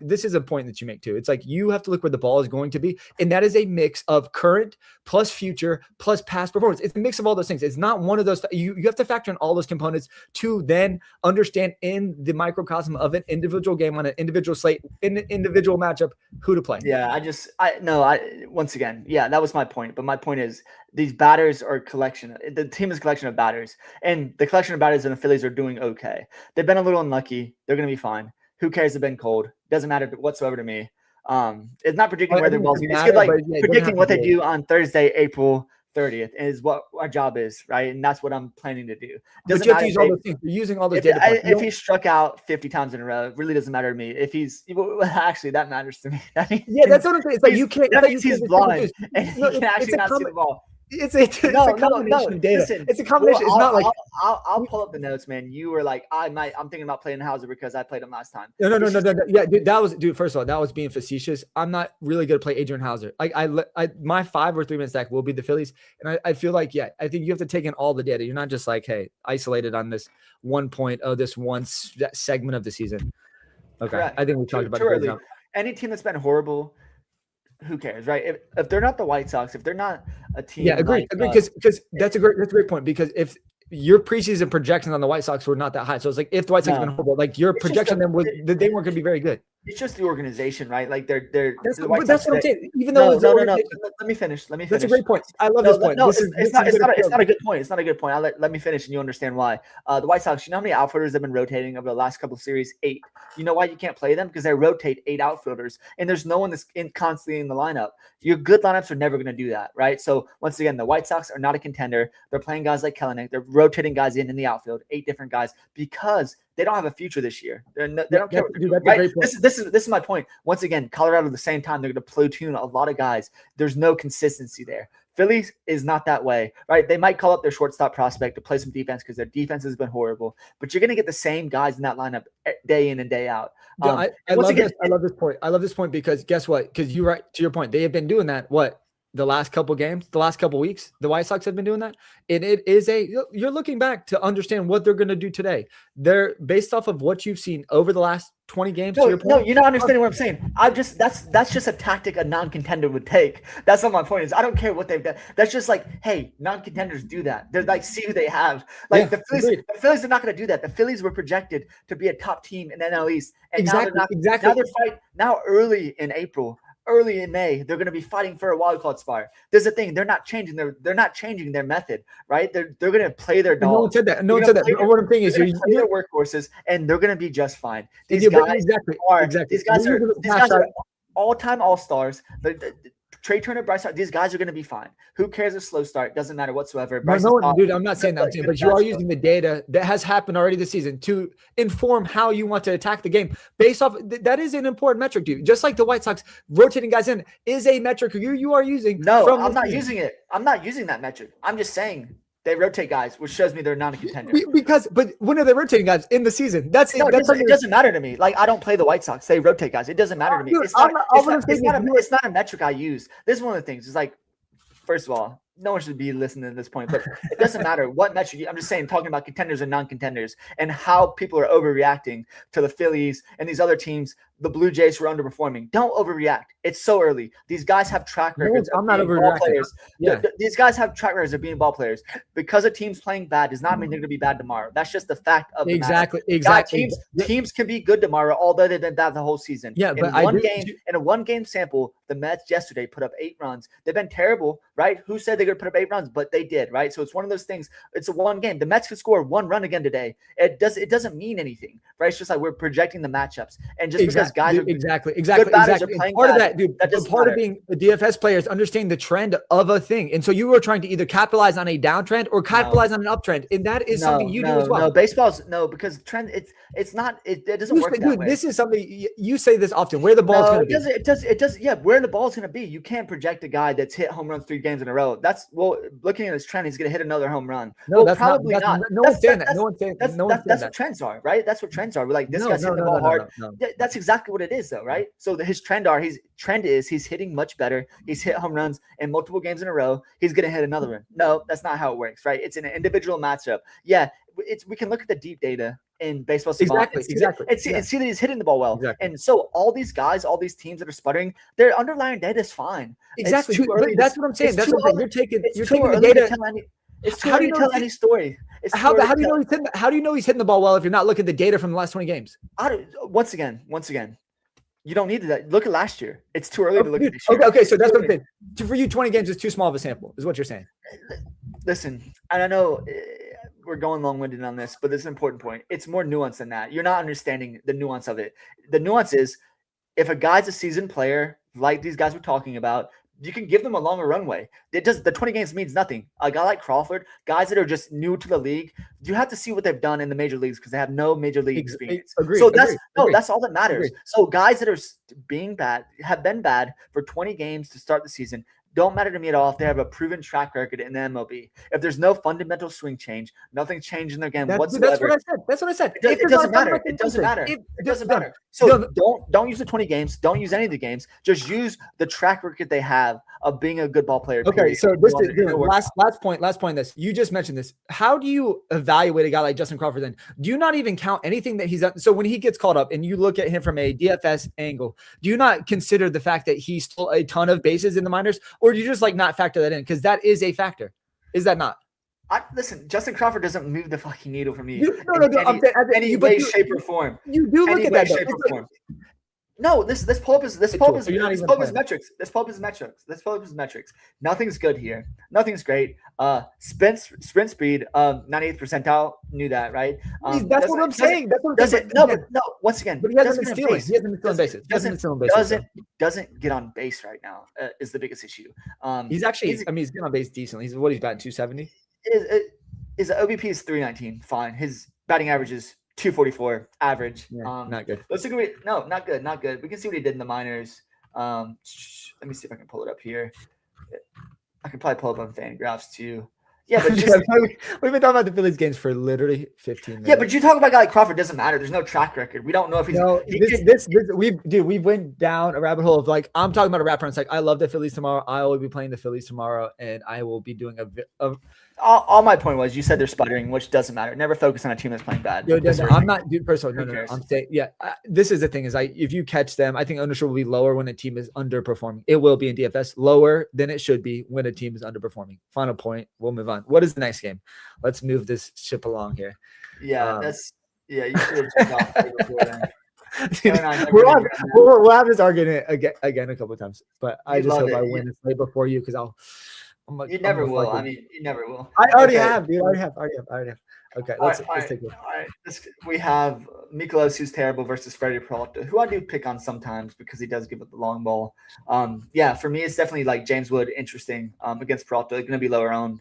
This is a point that you make too. It's like you have to look where the ball is going to be, and that is a mix of current plus future plus past performance. It's a mix of all those things. It's not one of those. You have to factor in all those components to then understand in the microcosm of an individual game on an individual slate, in an individual matchup, who to play. Yeah, once again, yeah, that was my point. But my point is, these batters are a collection. The team is a collection of batters, and the collection of batters and the Phillies are doing okay. They've been a little unlucky. They're going to be fine. Who cares? They've been cold. Doesn't matter whatsoever to me. It's not predicting where their balls. It's good, like predicting what they do on Thursday, April 30th is what our job is, right? And that's what I'm planning to do. But you have to use all those things. You're using all those data points. If he struck out 50 times in a row, it really doesn't matter to me. If he's actually, that matters to me. That's what I'm saying. It's like you can't. That means he's blind and he can actually not see the ball. It's a combination of data. Listen, it's a combination. It's not like I'll pull up the notes, man. You were like, I'm thinking about playing Hauser because I played him last time. No. Yeah, dude, first of all, that was being facetious. I'm not really going to play Adrian Hauser. Like my 5 or 3-man stack will be the Phillies. And I feel like, yeah, I think you have to take in all the data. You're not just like, hey, isolated on this one point of this one segment of the season. Okay. Correct. I think we talked about it. Any team that's been horrible, who cares, right? If they're not the White Sox, if they're not a team, agree. Because that's a great point. Because if your preseason projections on the White Sox were not that high, so it's like if the White Sox have been horrible, like your projection they weren't going to be very good. It's just the organization, right? Like they're That's the what White Sox I'm today. saying. Even though it's the No. organization, Let me finish. that's a great point. I love this point. No, This is it's not a good point. It's not a good point. Let me finish, and you understand why. The White Sox. You know how many outfielders have been rotating over the last couple of series? 8. You know why you can't play them? Because they rotate 8 outfielders, and there's no one that's constantly in the lineup. Your good lineups are never going to do that, right? So once again, the White Sox are not a contender. They're playing guys like Kelenic. They're rotating guys in the outfield, 8 different guys, they don't have a future this year. They don't care. Right? This is my point. Once again, Colorado at the same time, they're going to platoon a lot of guys. There's no consistency there. Phillies is not that way, right? They might call up their shortstop prospect to play some defense because their defense has been horrible, but you're going to get the same guys in that lineup day in and day out. I love this point. I love this point because guess what? Because you're right, to your point. They have been doing that. The last couple games, the last couple weeks, the White Sox have been doing that. And it is you're looking back to understand what they're going to do today. They're based off of what you've seen over the last 20 games. No, you're not understanding what I'm saying. That's just a tactic a non-contender would take. That's not my point. Is I don't care what they've done. That's just like, hey, non-contenders do that. They're like, see who they have. Like the Phillies are not going to do that. The Phillies were projected to be a top team in the NL East, and now they're not. Exactly. Now they're fighting. Now early in April. Early in May, they're going to be fighting for a wild card spot. There's a thing; they're not changing their method, right? They're going to play their dogs. No one said that. No one said that. What I'm saying is, you're their workhorses, and they're going to be just fine. These guys are all-time all-stars. Trey Turner, Bryce Harper, these guys are going to be fine. Who cares a slow start? Doesn't matter whatsoever. Dude, I'm not saying that, but you are using the data that has happened already this season to inform how you want to attack the game based off. That is an important metric, dude. Just like the White Sox rotating guys in is a metric you are using. No, I'm not using it. I'm not using that metric. I'm just saying they rotate guys, which shows me they're not a contender. But when are they rotating guys in the season? It doesn't matter to me. Like, I don't play the White Sox. They rotate guys. It doesn't matter to me. It's not a metric I use. This is one of the things. It's like, first of all, no one should be listening at this point, but it doesn't matter what metric. I'm just saying, talking about contenders and non-contenders and how people are overreacting to the Phillies and these other teams. The Blue Jays were underperforming. Don't overreact. It's so early. These guys have track records. I'm not overreacting. Yeah. These guys have track records of being ball players. Because a team's playing bad does not mean they're going to be bad tomorrow. That's just the fact of the matter. Exactly. Teams can be good tomorrow, although they've been bad the whole season. Yeah, but in a one-game sample, the Mets yesterday put up 8 runs. They've been terrible, right? Who said they're going to put up 8 runs? But they did, right? So it's one of those things. It's a one game. The Mets could score 1 run again today. It doesn't mean anything, right? It's just like we're projecting the matchups, and just because guys are exactly. Part of that, dude. Part of being a DFS player is understanding the trend of a thing, and so you were trying to either capitalize on a downtrend or capitalize on an uptrend, and that is something you do as well. Because trend it's not. It doesn't work that way. This is something you say this often. Where the ball's going to be. It does. Yeah, where the ball's going to be. You can't project a guy that's hit home runs 3 games in a row. Looking at his trend, he's going to hit another home run. No, that's probably not. No one's saying that. No one's saying that. That's what trends are, right? That's what trends are. We're like, this guy's hitting the ball hard. That's exactly what it is, though, right? So his trend is he's hitting much better. He's hit home runs in multiple games in a row. He's going to hit another one. No, that's not how it works, right? It's an individual matchup. Yeah, we can look at the deep data in baseball. Exactly. And see that he's hitting the ball well. Exactly. And so all these guys, all these teams that are sputtering, their underlying data is fine. Exactly. That's what I'm saying. That's what you're taking the data. It's too early to tell any story. How do you know he's hitting the ball well if you're not looking at the data from the last 20 games? Once again, you don't need to look at last year. It's too early to look at this year. Okay, so that's what I'm saying. For you, 20 games is too small of a sample, is what you're saying. Listen, and I know we're going long-winded on this, but this is an important point. It's more nuanced than that. You're not understanding the nuance of it. The nuance is if a guy's a seasoned player, like these guys we're talking about, you can give them a longer runway. The 20 games means nothing. A guy like Crawford, guys that are just new to the league, you have to see what they've done in the major leagues because they have no major league experience. That's all that matters. So guys that are being bad, have been bad for 20 games to start the season, don't matter to me at all if they have a proven track record in the MLB. If there's no fundamental swing change, nothing changed in their game whatsoever. That's what I said. It doesn't matter. It doesn't matter. So don't use the 20 games. Don't use any of the games. Just use the track record they have of being a good ball player. Okay, so this is last point. This you just mentioned this. How do you evaluate a guy like Justin Crawford? Then do you not even count anything that he's done? So when he gets called up and you look at him from a DFS angle, do you not consider the fact that he stole a ton of bases in the minors? Or do you just not factor that in? Because that is a factor. Is that not? Listen, Justin Crawford doesn't move the fucking needle for me. No. Any way, shape, or form. You do look at that. No, let's pull up his metrics. Let's pull up his metrics. Nothing's good here. Nothing's great. Sprint speed, 98th percentile. Knew that, right? That's what I'm saying. That's what I'm saying. But no. Once again, but he hasn't been stealing. He hasn't been stealing bases. Doesn't get on base right now. Is the biggest issue. He's actually. He's getting on base decently. He's batting 270. His OBP is 319. Fine. His batting average is 244 average. Yeah, not good. Let's look at not good. We can see what he did in the minors. Let me see if I can pull it up here. I can probably pull up on Fangraphs too. Yeah, but we've been talking about the Phillies games for literally 15 minutes. Yeah, but you talk about a guy like Crawford, doesn't matter. There's no track record. We don't know if he's. No, we went down a rabbit hole of like, I'm talking about a rapper. And it's like, I love the Phillies tomorrow. I will be playing the Phillies tomorrow, and I will be doing all my point was you said they're sputtering, which doesn't matter. Never focus on a team that's playing bad. I'm not, dude. First of all, no. I'm saying, this is the thing is, if you catch them, I think ownership will be lower when a team is underperforming. It will be in DFS lower than it should be when a team is underperforming. Final point. We'll move on. What is the next game? Let's move this ship along here. Yeah, you should have checked off before then. We'll have this argument again a couple of times, but I just hope I win this play before you because you never will. I mean, you never will. I already have, dude. I already have. Okay, let's take it. All right. We have Mikolas, who's terrible, versus Freddie Peralta, who I do pick on sometimes because he does give up the long ball. For me, it's definitely like James Wood, interesting against Peralta. Going to be lower owned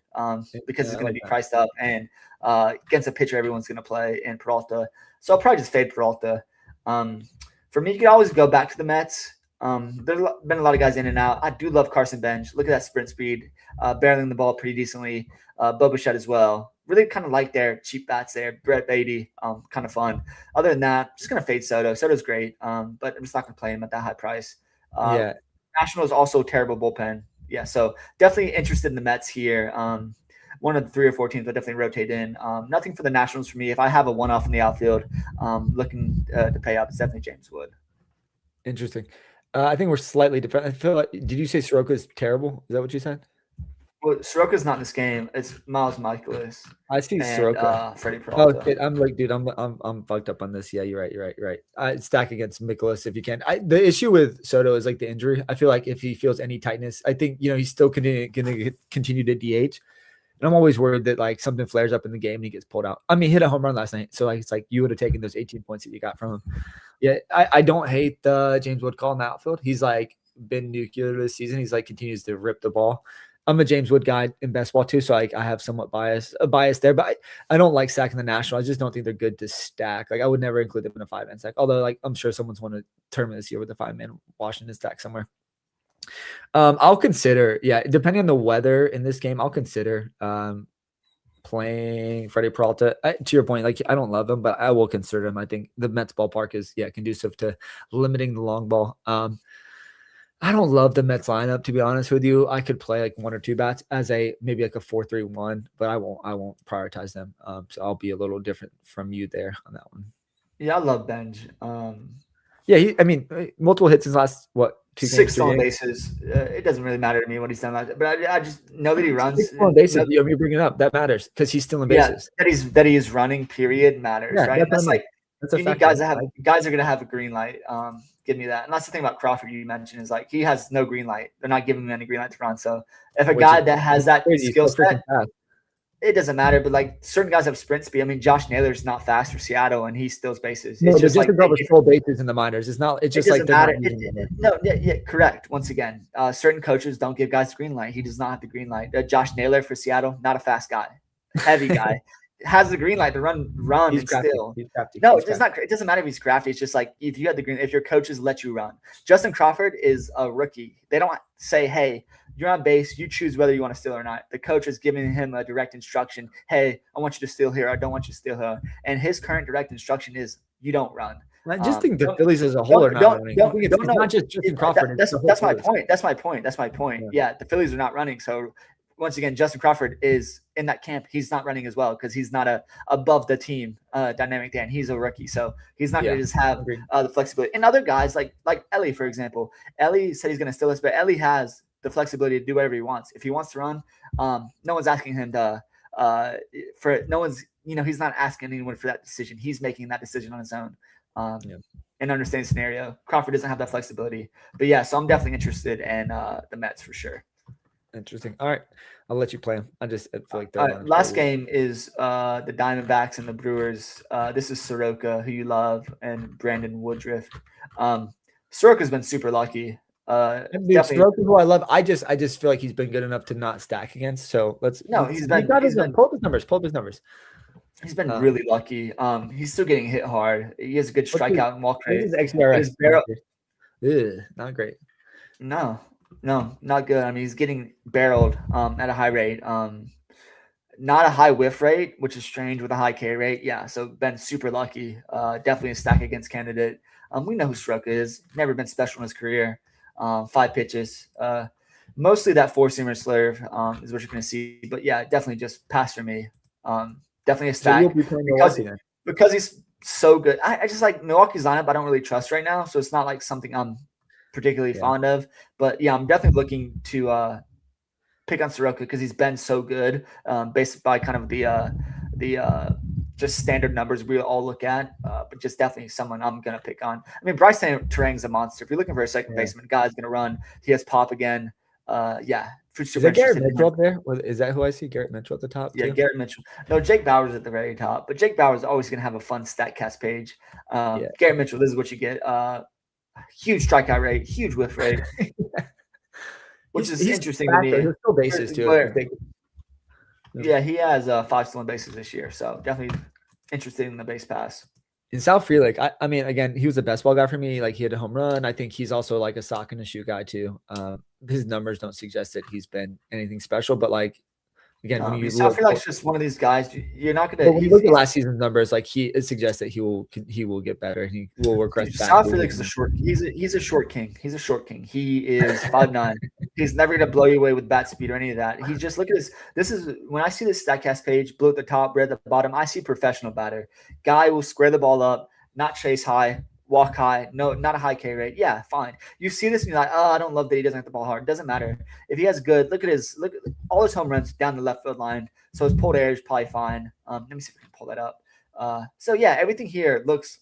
because it's going to be priced up, and against a pitcher everyone's going to play in Peralta. So I'll probably just fade Peralta. For me, you can always go back to the Mets. There's been a lot of guys in and out. I do love Carson Bench. Look at that sprint speed, barreling the ball pretty decently. Bo Bichette as well. Really kind of like their cheap bats there. Brett Beatty, kind of fun. Other than that, just gonna fade Soto. Soto's great, but I'm just not gonna play him at that high price. Nationals also terrible bullpen. Yeah, so definitely interested in the Mets here. One of the 3 or 4 teams I definitely rotate in. Nothing for the Nationals for me. If I have a one-off in the outfield, looking to pay up, it's definitely James Wood. Interesting. I think we're slightly different. I feel like, did you say Soroka's terrible? Is that what you said? Well, Soroka's not in this game. It's Miles Mikolas. I see Soroka. Freddie Peralta. Oh, I'm like, dude, I'm fucked up on this. Yeah, you're right. Stack against Mikolas if you can. The issue with Soto is like the injury. I feel like if he feels any tightness, I think he's still going to continue to DH. And I'm always worried that like something flares up in the game and he gets pulled out. I mean, he hit a home run last night, so like it's like you would have taken those 18 points that you got from him. Yeah, I don't hate the James Wood call in the outfield. He's like been nuclear this season. He's like continues to rip the ball. I'm a James Wood guy in best ball too, so like I have somewhat a bias there. But I don't like stacking the National. I just don't think they're good to stack. Like I would never include them in a 5-man stack. Although like I'm sure someone's won a tournament this year with a 5-man Washington stack somewhere. I'll consider, depending on the weather in this game, I'll consider playing Freddie Peralta. To your point, like I don't love him, but I will consider him. I think the Mets ballpark is conducive to limiting the long ball. I don't love the Mets lineup, to be honest with you. I could play like 1 or 2 bats as maybe like a 4-3-1, but I won't prioritize them. So I'll be a little different from you there on that one. Yeah, I love Benj. Multiple hits in his last 2 games, 6 stolen bases. It doesn't really matter to me what he's done, but I just know that he runs. 6 stolen bases. You bring it up. That matters because he's stealing bases. That he is running. Period matters, right? That's like that's you need guys that guys are going to have a green light. Give me that. And that's the thing about Crawford you mentioned is like he has no green light. They're not giving him any green light to run. So if a guy that has that skill set, it doesn't matter. But like certain guys have sprint speed. I mean, Josh Naylor's not fast for Seattle, and he steals bases. No, it's just like full bases in the minors. It's not. It's just like matter. Correct. Once again, certain coaches don't give guys the green light. He does not have the green light. Josh Naylor for Seattle, not a fast guy, heavy guy. Has the green light to run and still. No, it's not. It doesn't matter if he's crafty. It's just like if you had the green, if your coaches let you run. Justin Crawford is a rookie. They don't say, "Hey, you're on base. You choose whether you want to steal or not." The coach is giving him a direct instruction. "Hey, I want you to steal here. I don't want you to steal here." And his current direct instruction is, "You don't run." I just think the Phillies as a whole are not running. It's not just Justin Crawford. That's my point. That's my point. Yeah, the Phillies are not running. So once again, Justin Crawford is in that camp. He's not running as well because he's not above the team dynamic there, and he's a rookie. So he's not going to just have the flexibility. And other guys like Ellie, for example, Ellie said he's going to steal this, but Ellie has the flexibility to do whatever he wants. If he wants to run, no one's asking him to he's not asking anyone for that decision. He's making that decision on his own. and understand the scenario. Crawford doesn't have that flexibility. But yeah, so I'm definitely interested in the Mets for sure. Interesting. All right, I'll let you play them. I feel like third line. Last game is the Diamondbacks and the Brewers. This is Soroka, who you love, and Brandon Woodruff. Soroka's been super lucky. Dude, Soroka, who I love. I just feel like he's been good enough to not stack against. So he's been pull up his numbers. Pull up his numbers. He's been really lucky. He's still getting hit hard. He has a good strikeout and walk rate. His XBRS barrel, not great. No, not good. I mean, he's getting barreled at a high rate. Not a high whiff rate, which is strange with a high K rate. Yeah, so been super lucky. Definitely a stack against candidate. We know who Soroka is. Never been special in his career. 5 pitches. Mostly that 4-seamer slurve is what you're going to see. But yeah, definitely just pass for me. Definitely a stack because he's so good. I just like Milwaukee's lineup. I don't really trust right now, so it's not like something I'm particularly fond of. But yeah, I'm definitely looking to pick on Soroka because he's been so good, based by kind of the just standard numbers we all look at. But just definitely someone I'm gonna pick on. I mean, Bryce Terang's a monster. If you're looking for a second baseman, guy's gonna run. He has pop again. Is that Garrett Mitchell up there? Is that who I see? Garrett Mitchell at the top? Yeah, too? Garrett Mitchell. No, Jake Bauer's at the very top, but Jake Bauer's always going to have a fun StatCast page. Garrett Mitchell, this is what you get. Huge strikeout rate, huge whiff rate, which is interesting to me. There's still bases too. Yeah, he has 5 stolen bases this year, so definitely interested in the base pass. In South Frelick, I mean, again, he was a best ball guy for me. Like, he had a home run. I think he's also like a sock and a shoe guy too. His numbers don't suggest that he's been anything special, but like, again, when you South Frelick's just one of these guys, you're not gonna. When you look at last season's numbers, like it suggests that he will get better. He will work back. South Frelick's a short. He's a short king. He's a short king. He is 5'9". He's never gonna blow you away with bat speed or any of that. He just look at this. This is when I see this StatCast page, blue at the top, red at the bottom. I see professional batter. Guy will square the ball up, not chase high, walk high. No, not a high K rate. Yeah, fine. You see this and you're like, oh, I don't love that he doesn't hit the ball hard. Doesn't matter. If he has good, look at all his home runs down the left field line. So his pulled air is probably fine. Let me see if we can pull that up. So yeah, everything here looks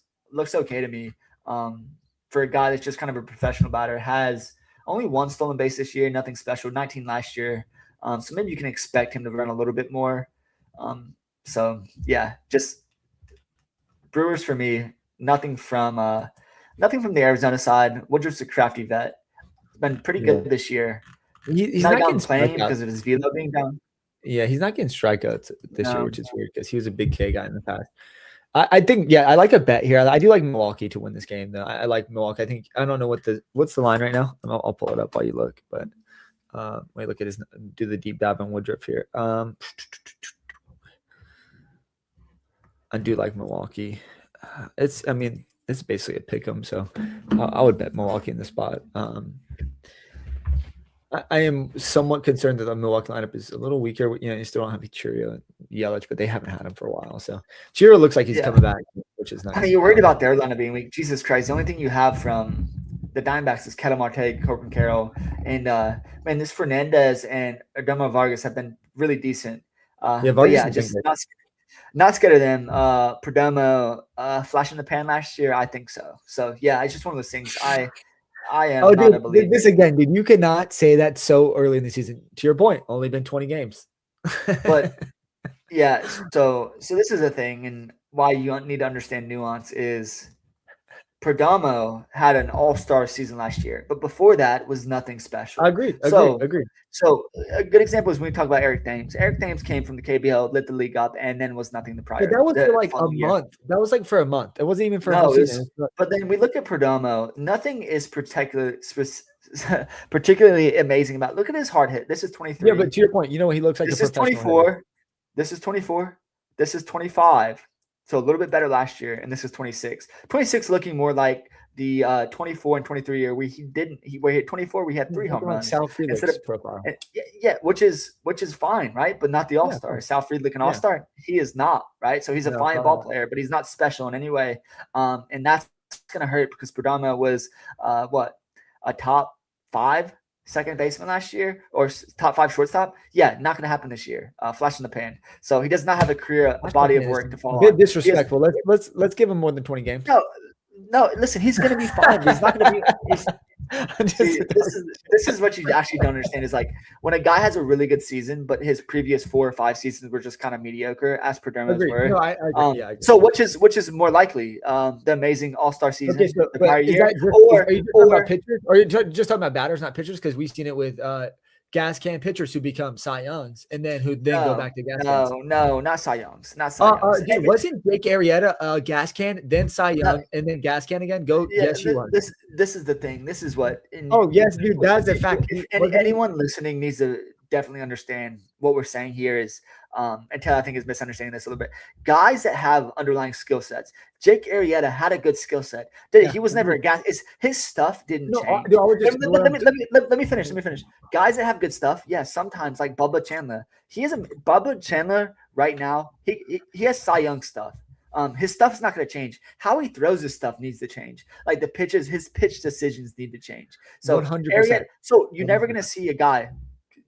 okay to me. For a guy that's just kind of a professional batter, has only 1 stolen base this year, nothing special, 19 last year. So maybe you can expect him to run a little bit more. So yeah, just Brewers for me. Nothing from the Arizona side. Woodruff's a crafty vet. Been pretty good this year. He's not getting playing because of his velo being down. Yeah, he's not getting strikeouts this year, which is weird because he was a big K guy in the past. I think, I like a bet here. I do like Milwaukee to win this game, though. I like Milwaukee. I think I don't know what's the line right now. I'll pull it up while you look. But wait, look at his do the deep dive on Woodruff here. I do like Milwaukee. It's basically a pick 'em, so I would bet Milwaukee in the spot. I am somewhat concerned that the Milwaukee lineup is a little weaker. You still don't have Chiro and Yelich, but they haven't had him for a while. So Chiro looks like he's coming back, which is nice. I mean, you're worried about their lineup being weak. Jesus Christ. The only thing you have from the Diamondbacks is Ketel Marte, Corbin Carroll, and man, this Fernandez and Adamo Vargas have been really decent. Just not scared of them. Perdomo, flash in the pan last year, I think so. So yeah, it's just one of those things. I am not a believer. This again, dude. You cannot say that so early in the season. To your point, only been 20 games. But yeah, so this is a thing, and why you need to understand nuance is Perdomo had an all-star season last year, but before that was nothing special. Agreed. So a good example is when we talk about Eric Thames. Eric Thames came from the KBL, lit the league up, and then was nothing the prior. But that was for like a month. That was like for a month. It wasn't even for a season. But then we look at Perdomo. Nothing is particularly amazing about. Look at his hard hit. This is 23. Yeah, but to your point, he looks like this is 24. This is 24. This is 25. So a little bit better last year, and this is 26. 26 looking more like the 24 and 23 year where he hit 24. We had 3 home runs. Sal Frelick's profile. Yeah, which is fine, right? But not the all-star. Yeah. Sal Frelick an all-star. He is not, right? So he's a fine ball player, but he's not special in any way. And that's going to hurt because Perdomo was a top 5 second baseman last year or top 5 shortstop. Yeah, not going to happen this year. Flash in the pan. So he does not have a body of work to follow. A bit disrespectful. Let's give him more than 20 games. No, No, listen, he's going to be fine. But he's not going to be. See, this is what you actually don't understand is like when a guy has a really good season, but his previous 4 or 5 seasons were just kind of mediocre, as Perdomo's were. No, I agree. Yeah, I agree. So which is more likely, the amazing All-Star season, Okay, so, the prior year, are you talking about pitchers, or are you just talking about batters, not pitchers? Because we've seen it with gas can pitchers who become Cy Youngs and then go back to gas cans. No, not Cy Youngs. Not Cy Youngs. Dude, wasn't Jake Arrieta gas can, then Cy Young, and then gas can again? Yes, you are. This is the thing. This is what. Yes, dude, that's a fact. Anyone listening needs to definitely understand what we're saying here is, and Taylor, I think, is misunderstanding this a little bit. Guys that have underlying skill sets. Jake Arrieta had a good skill set. He was never a gas. His stuff didn't change. Let me finish. Guys that have good stuff, sometimes like Bubba Chandler. Bubba Chandler right now. He has Cy Young stuff. His stuff's not going to change. How he throws his stuff needs to change. Like his pitch decisions need to change. So 100%. So you're never going to see a guy.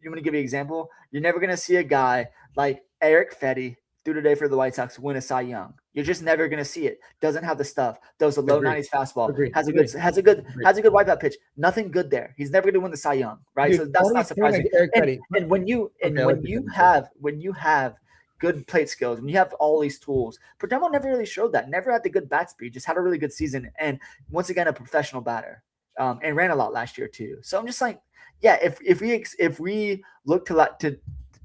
You want to give you an example? You're never going to see a guy like Eric Fetty through today for the White Sox win a Cy Young. You're just never going to see it. Doesn't have the stuff. Throws a low 90s fastball. Has a good wipeout pitch. Nothing good there. He's never going to win the Cy Young, right? Dude, so that's not surprising. And when you have good plate skills, when you have all these tools, Perdomo never really showed that. Never had the good bat speed. Just had a really good season, and once again a professional batter, and ran a lot last year too. So I'm just like, if we look to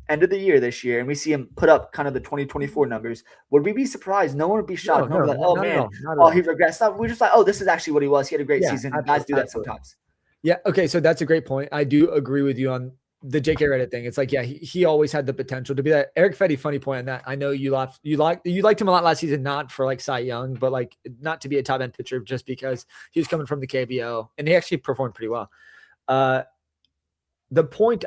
end of the year this year and we see him put up kind of the 2024 numbers, would we be surprised? No one would be shocked. No one would be like, he regressed. No, we're just like, this is actually what he was. He had a great season. Guys do that sometimes. Yeah. Okay. So that's a great point. I do agree with you on the J.K. Reddit thing. It's like, he always had the potential to be that. Eric Fetty, funny point on that. I know you liked him a lot last season, not for like Cy Young, but like not to be a top end pitcher just because he was coming from the KBO and he actually performed pretty well. The point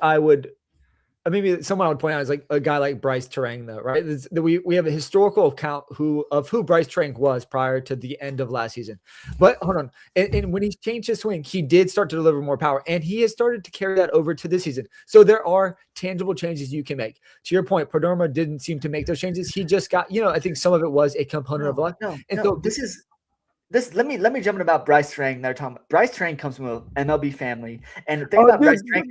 maybe someone I would point out is like a guy like Bryce Terang, though, right? We have a historical account of who Bryce Terang was prior to the end of last season. But hold on. And when he changed his swing, he did start to deliver more power, and he has started to carry that over to this season. So there are tangible changes you can make. To your point, Perdomo didn't seem to make those changes. He just got, I think some of it was a component of luck. Let me jump in about Bryce Terang. They're talking about Bryce Terang comes from an MLB family, and the thing about Bryce Terang.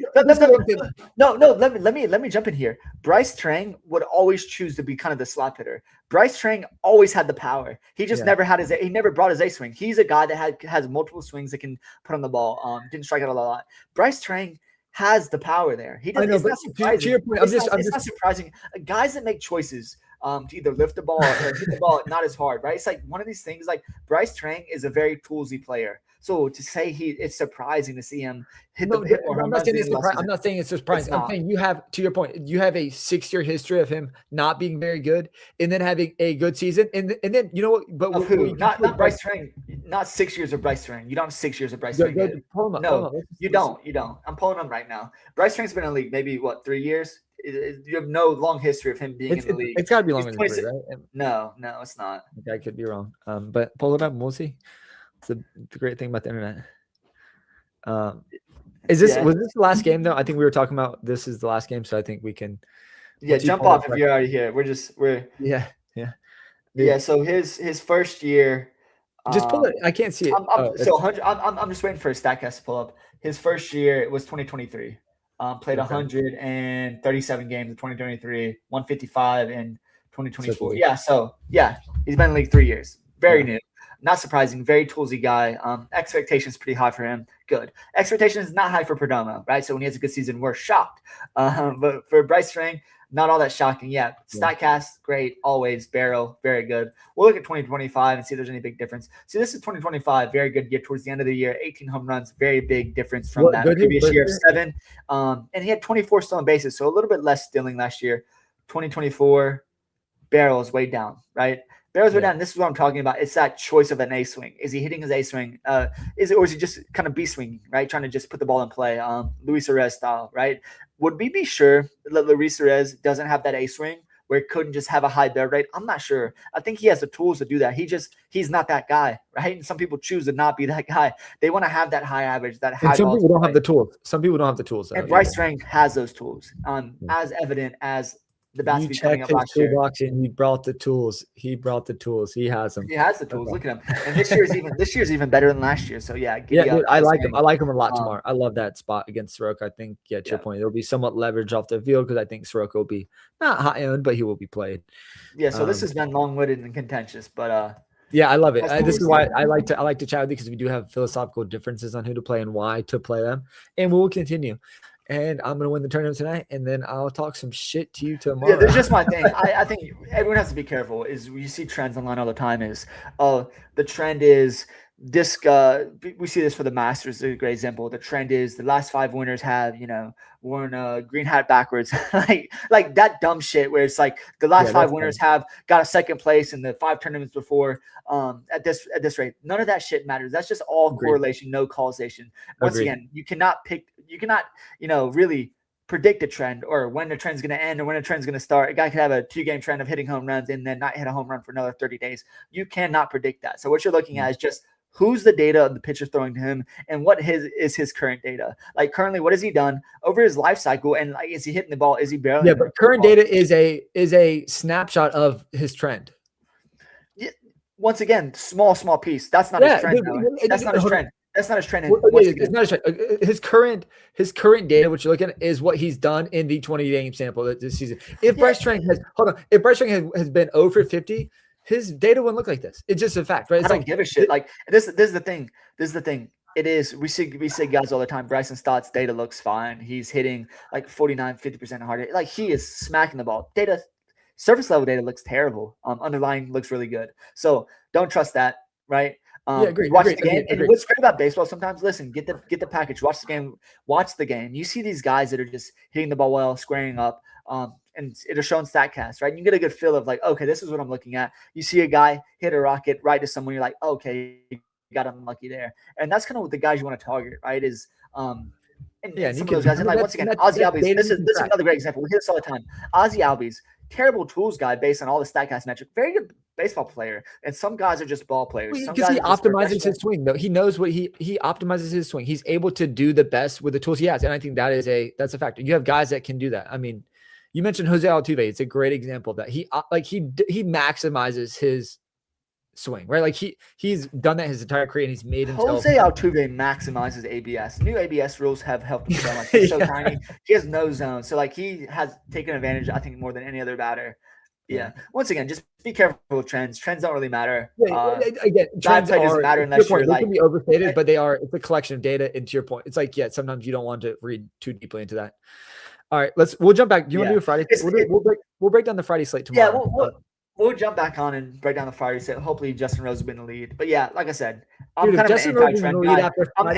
Let me jump in here. Bryce Terang would always choose to be kind of the slot hitter. Bryce Terang always had the power. He just never had he never brought his A swing. He's a guy that has multiple swings that can put on the ball. Didn't strike out a lot. Bryce Terang has the power there. He doesn't. It's not surprising. To your point, it's not surprising. Guys that make choices to either lift the ball or hit the ball not as hard, right? It's like one of these things. Like Bryce Terang is a very toolsy player. So to say it's surprising to see him hit more. I'm not saying it's surprising. I'm saying to your point, you have a 6-year history of him not being very good and then having a good season. And then you know what? But not Bryce Terang, not 6 years of Bryce Terang. You don't have 6 years of Bryce Terang. No, you don't. I'm pulling him right now. Bryce Terang's been in the league maybe 3 years. You have no long history of him being in the league. It's got to be longer than 3, right? No, it's not. Okay, I could be wrong. But pull it up and we'll see. It's the great thing about the internet. Was this the last game though? I think we were talking about this is the last game, so I think we can. Yeah, jump off if you're already here. Yeah. So his first year. Just pull it. I can't see it. I'm just waiting for his Statcast to pull up. His first year it was 2023. Played 137 games in 2023, 155 in 2024. He's been in the league 3 years. Very new. Not surprising. Very toolsy guy. Expectations pretty high for him. Good. Expectations not high for Perdomo, right? So when he has a good season, we're shocked. But for Bryce Terang, not all that shocking. Yeah. Statcast, great. Always. Barrel, very good. We'll look at 2025 and see if there's any big difference. See, this is 2025. Very good year towards the end of the year. 18 home runs. Very big difference from that previous year of 7. And he had 24 stolen bases, so a little bit less stealing last year. 2024, barrel is way down, right? Barrels way down. This is what I'm talking about. It's that choice of an A swing. Is he hitting his A swing? Or is he just kind of B swing, right? Trying to just put the ball in play, Luis Arez style, right? Would we be sure that Luis Arez doesn't have that A swing where it couldn't just have a high barrel rate? I'm not sure. I think he has the tools to do that. He's not that guy, right? And some people choose to not be that guy. They want to have that high average, that high. And some people don't have the tools. Some people don't have the tools. And Bryce Terang has those tools, as evident as the bats You be coming checked up his last year. toolbox and he brought the tools. He brought the tools. He has them. He has the tools. Look at him. And this year's even better than last year. So yeah, Yeah, giddy dude, up. I Just like him. saying. I like him a lot tomorrow. I love that spot against Soroka. I think, to your point, there'll be somewhat leverage off the field because I think Soroka will be not high owned, but he will be played. Yeah, so this has been long-winded and contentious, but yeah, I love it. that's what This we is why see. I like to chat with you because we do have philosophical differences on who to play and why to play them, and we will continue. And I'm gonna win the tournament tonight, and then I'll talk some shit to you tomorrow. Yeah, that's just my thing. I think everyone has to be careful. Is you see trends online all the time. Is the trend is this. We see this for the Masters. Is a great example. The trend is the last 5 winners have worn a green hat backwards, like that dumb shit. Where it's like the last 5 winners have got a second place in the 5 tournaments before. At this rate, none of that shit matters. That's just all correlation, no causation. Once again, you cannot really predict a trend or when the trend's going to end or when the trend's going to start. A guy could have a 2-game trend of hitting home runs and then not hit a home run for another 30 days. You cannot predict that. So what you're looking at is just who's the data of the pitcher throwing to him and what is his current data. Like currently, what has he done over his life cycle? And like, is he hitting the ball? Is he barely? Yeah, but current data is a snapshot of his trend. Yeah, once again, small piece. That's not his trend. That's not his trend. That's not his trend. It's not his trend. His current data, which you're looking at, is what he's done in the 20-game sample this season. If Bryce Trent has been 0 for 50, his data wouldn't look like this. It's just a fact, right? It's I don't give a shit. Like this is the thing. This is the thing. It is. We see guys all the time. Bryson Stott's data looks fine. He's hitting like 49, 50% hard hit. Like he is smacking the ball. Data, surface level data looks terrible. Underlying looks really good. So don't trust that, right? Watch the game. And what's great about baseball sometimes, listen, get the package, watch the game. You see these guys that are just hitting the ball well, squaring up, and it'll show in StatCast, right? You get a good feel of like, okay, this is what I'm looking at. You see a guy hit a rocket right to someone, you're like, okay, you got unlucky there. And that's kind of what the guys you want to target, right? Is some of those guys. And like once again, Ozzy Albies, this is another great example. We hear this all the time. Ozzy Albies, terrible tools guy based on all the StatCast metrics. Very good baseball player, and some guys are just ball players. Because he optimizes his swing, though. He knows what he optimizes his swing. He's able to do the best with the tools he has, and I think that's a factor. You have guys that can do that. I mean, you mentioned Jose Altuve. It's a great example of that. He maximizes his swing, right? Like he's done that his entire career, and he's made himself. Jose Altuve maximizes ABS. New ABS rules have helped him so much. He's so tiny. He has no zone, so like he has taken advantage, I think, more than any other batter. Yeah. Once again, just be careful with trends. Trends don't really matter. Again, trends doesn't matter unless you're like. They can be overstated, but it's a collection of data. And to your point, it's like sometimes you don't want to read too deeply into that. All right, we'll jump back. Do you want to do a Friday? We'll break down the Friday slate tomorrow. Yeah, we'll jump back on and break down the Friday slate. Hopefully, Justin Rose will be in the lead. But yeah, like I said, I'm kind of an anti-trend guy. I'm an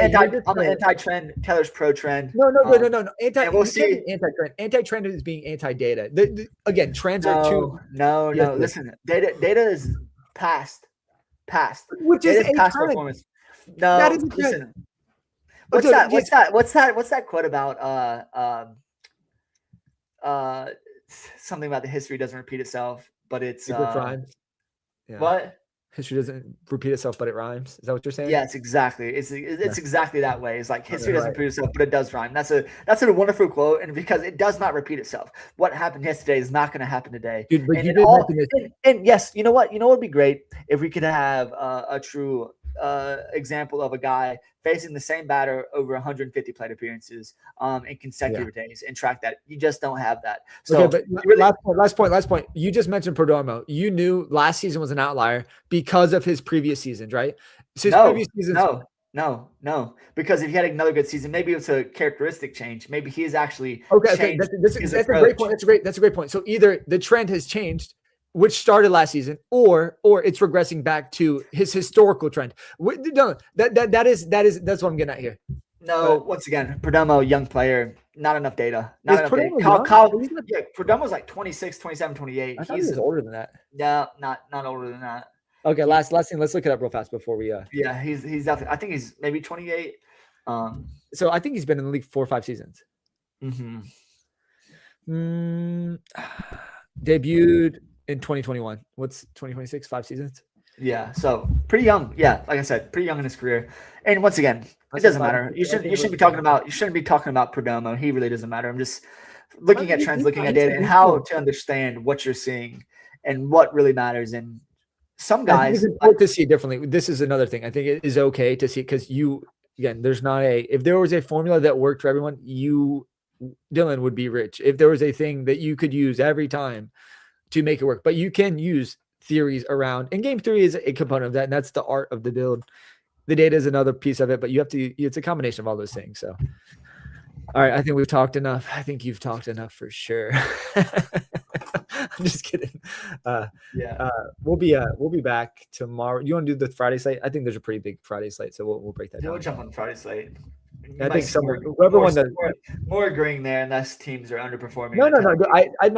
anti-trend. Taylor's pro-trend. No. We'll see. Anti-trend is being anti-data. Again, trends are too. No. Listen, data is past. Which is past performance. No, that is listen. What's that quote about? Something about the history doesn't repeat itself, but it's rhymes. Yeah. What? History doesn't repeat itself, but it rhymes. Is that what you're saying? Yes, exactly. It's exactly that way. It's like history doesn't repeat itself, but it does rhyme. That's a wonderful quote, and because it does not repeat itself. What happened yesterday is not going to happen today. Dude, but and yes, you know what? You know what would be great if we could have a true example of a guy facing the same batter over 150 plate appearances in consecutive days and track that. You just don't have that. So but last point. You just mentioned Perdomo. You knew last season was an outlier because of his previous seasons, right? So previous seasons. No. Because if he had another good season, maybe it's a characteristic change. Maybe he is actually okay. That's a great point. That's a great point. So either the trend has changed, which started last season, or it's regressing back to his historical trend. No, that's what I'm getting at here. No, once again, Perdomo, young player, not enough data. Perdomo's like 26, 27, 28. I thought he was older than that. No, not older than that. Okay, last thing. Let's look it up real fast before we. Yeah, he's definitely. I think he's maybe 28. So I think he's been in the league 4 or 5 seasons. Debuted in 2021. What's 2026? 5 seasons. Yeah, so pretty young. Yeah, like I said, pretty young in his career. And once again, it doesn't matter. You shouldn't be talking about Perdomo. He really doesn't matter. I'm just looking at trends, looking at data, and how to understand what you're seeing and what really matters. And some I think guys it's important to see it differently. This is another thing. I think it is okay to see because there's not if there was a formula that worked for everyone, Dylan would be rich. If there was a thing that you could use every time to make it work, but you can use theories around, and game theory is a component of that, and that's the art of the build. The data is another piece of it, but it's a combination of all those things. So, all right, I think we've talked enough. I think you've talked enough for sure. I'm just kidding. We'll be back tomorrow. You want to do the Friday slate? I think there's a pretty big Friday slate, so we'll break that down. We'll jump on the Friday slate. I think more agreeing there, unless teams are underperforming. No.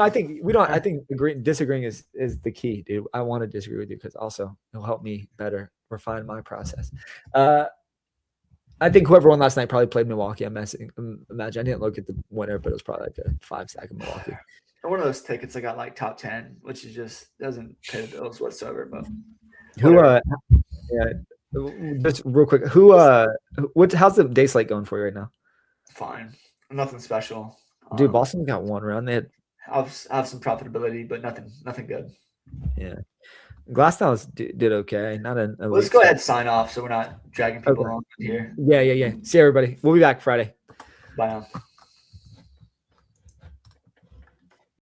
I think we don't. I think disagreeing is the key, dude. I want to disagree with you because also it'll help me better refine my process. I think whoever won last night probably played Milwaukee. Imagine I didn't look at the winner, but it was probably like a 5-stack of Milwaukee. One of those tickets I got like top 10, which is just doesn't pay the bills whatsoever. But just real quick, how's the day slate going for you right now? Fine, nothing special. Dude, Boston got one round. They had have some profitability, but nothing good. Yeah, Glasshouse did okay. Let's go ahead and sign off so we're not dragging people on here. Yeah. See everybody. We'll be back Friday. Bye now.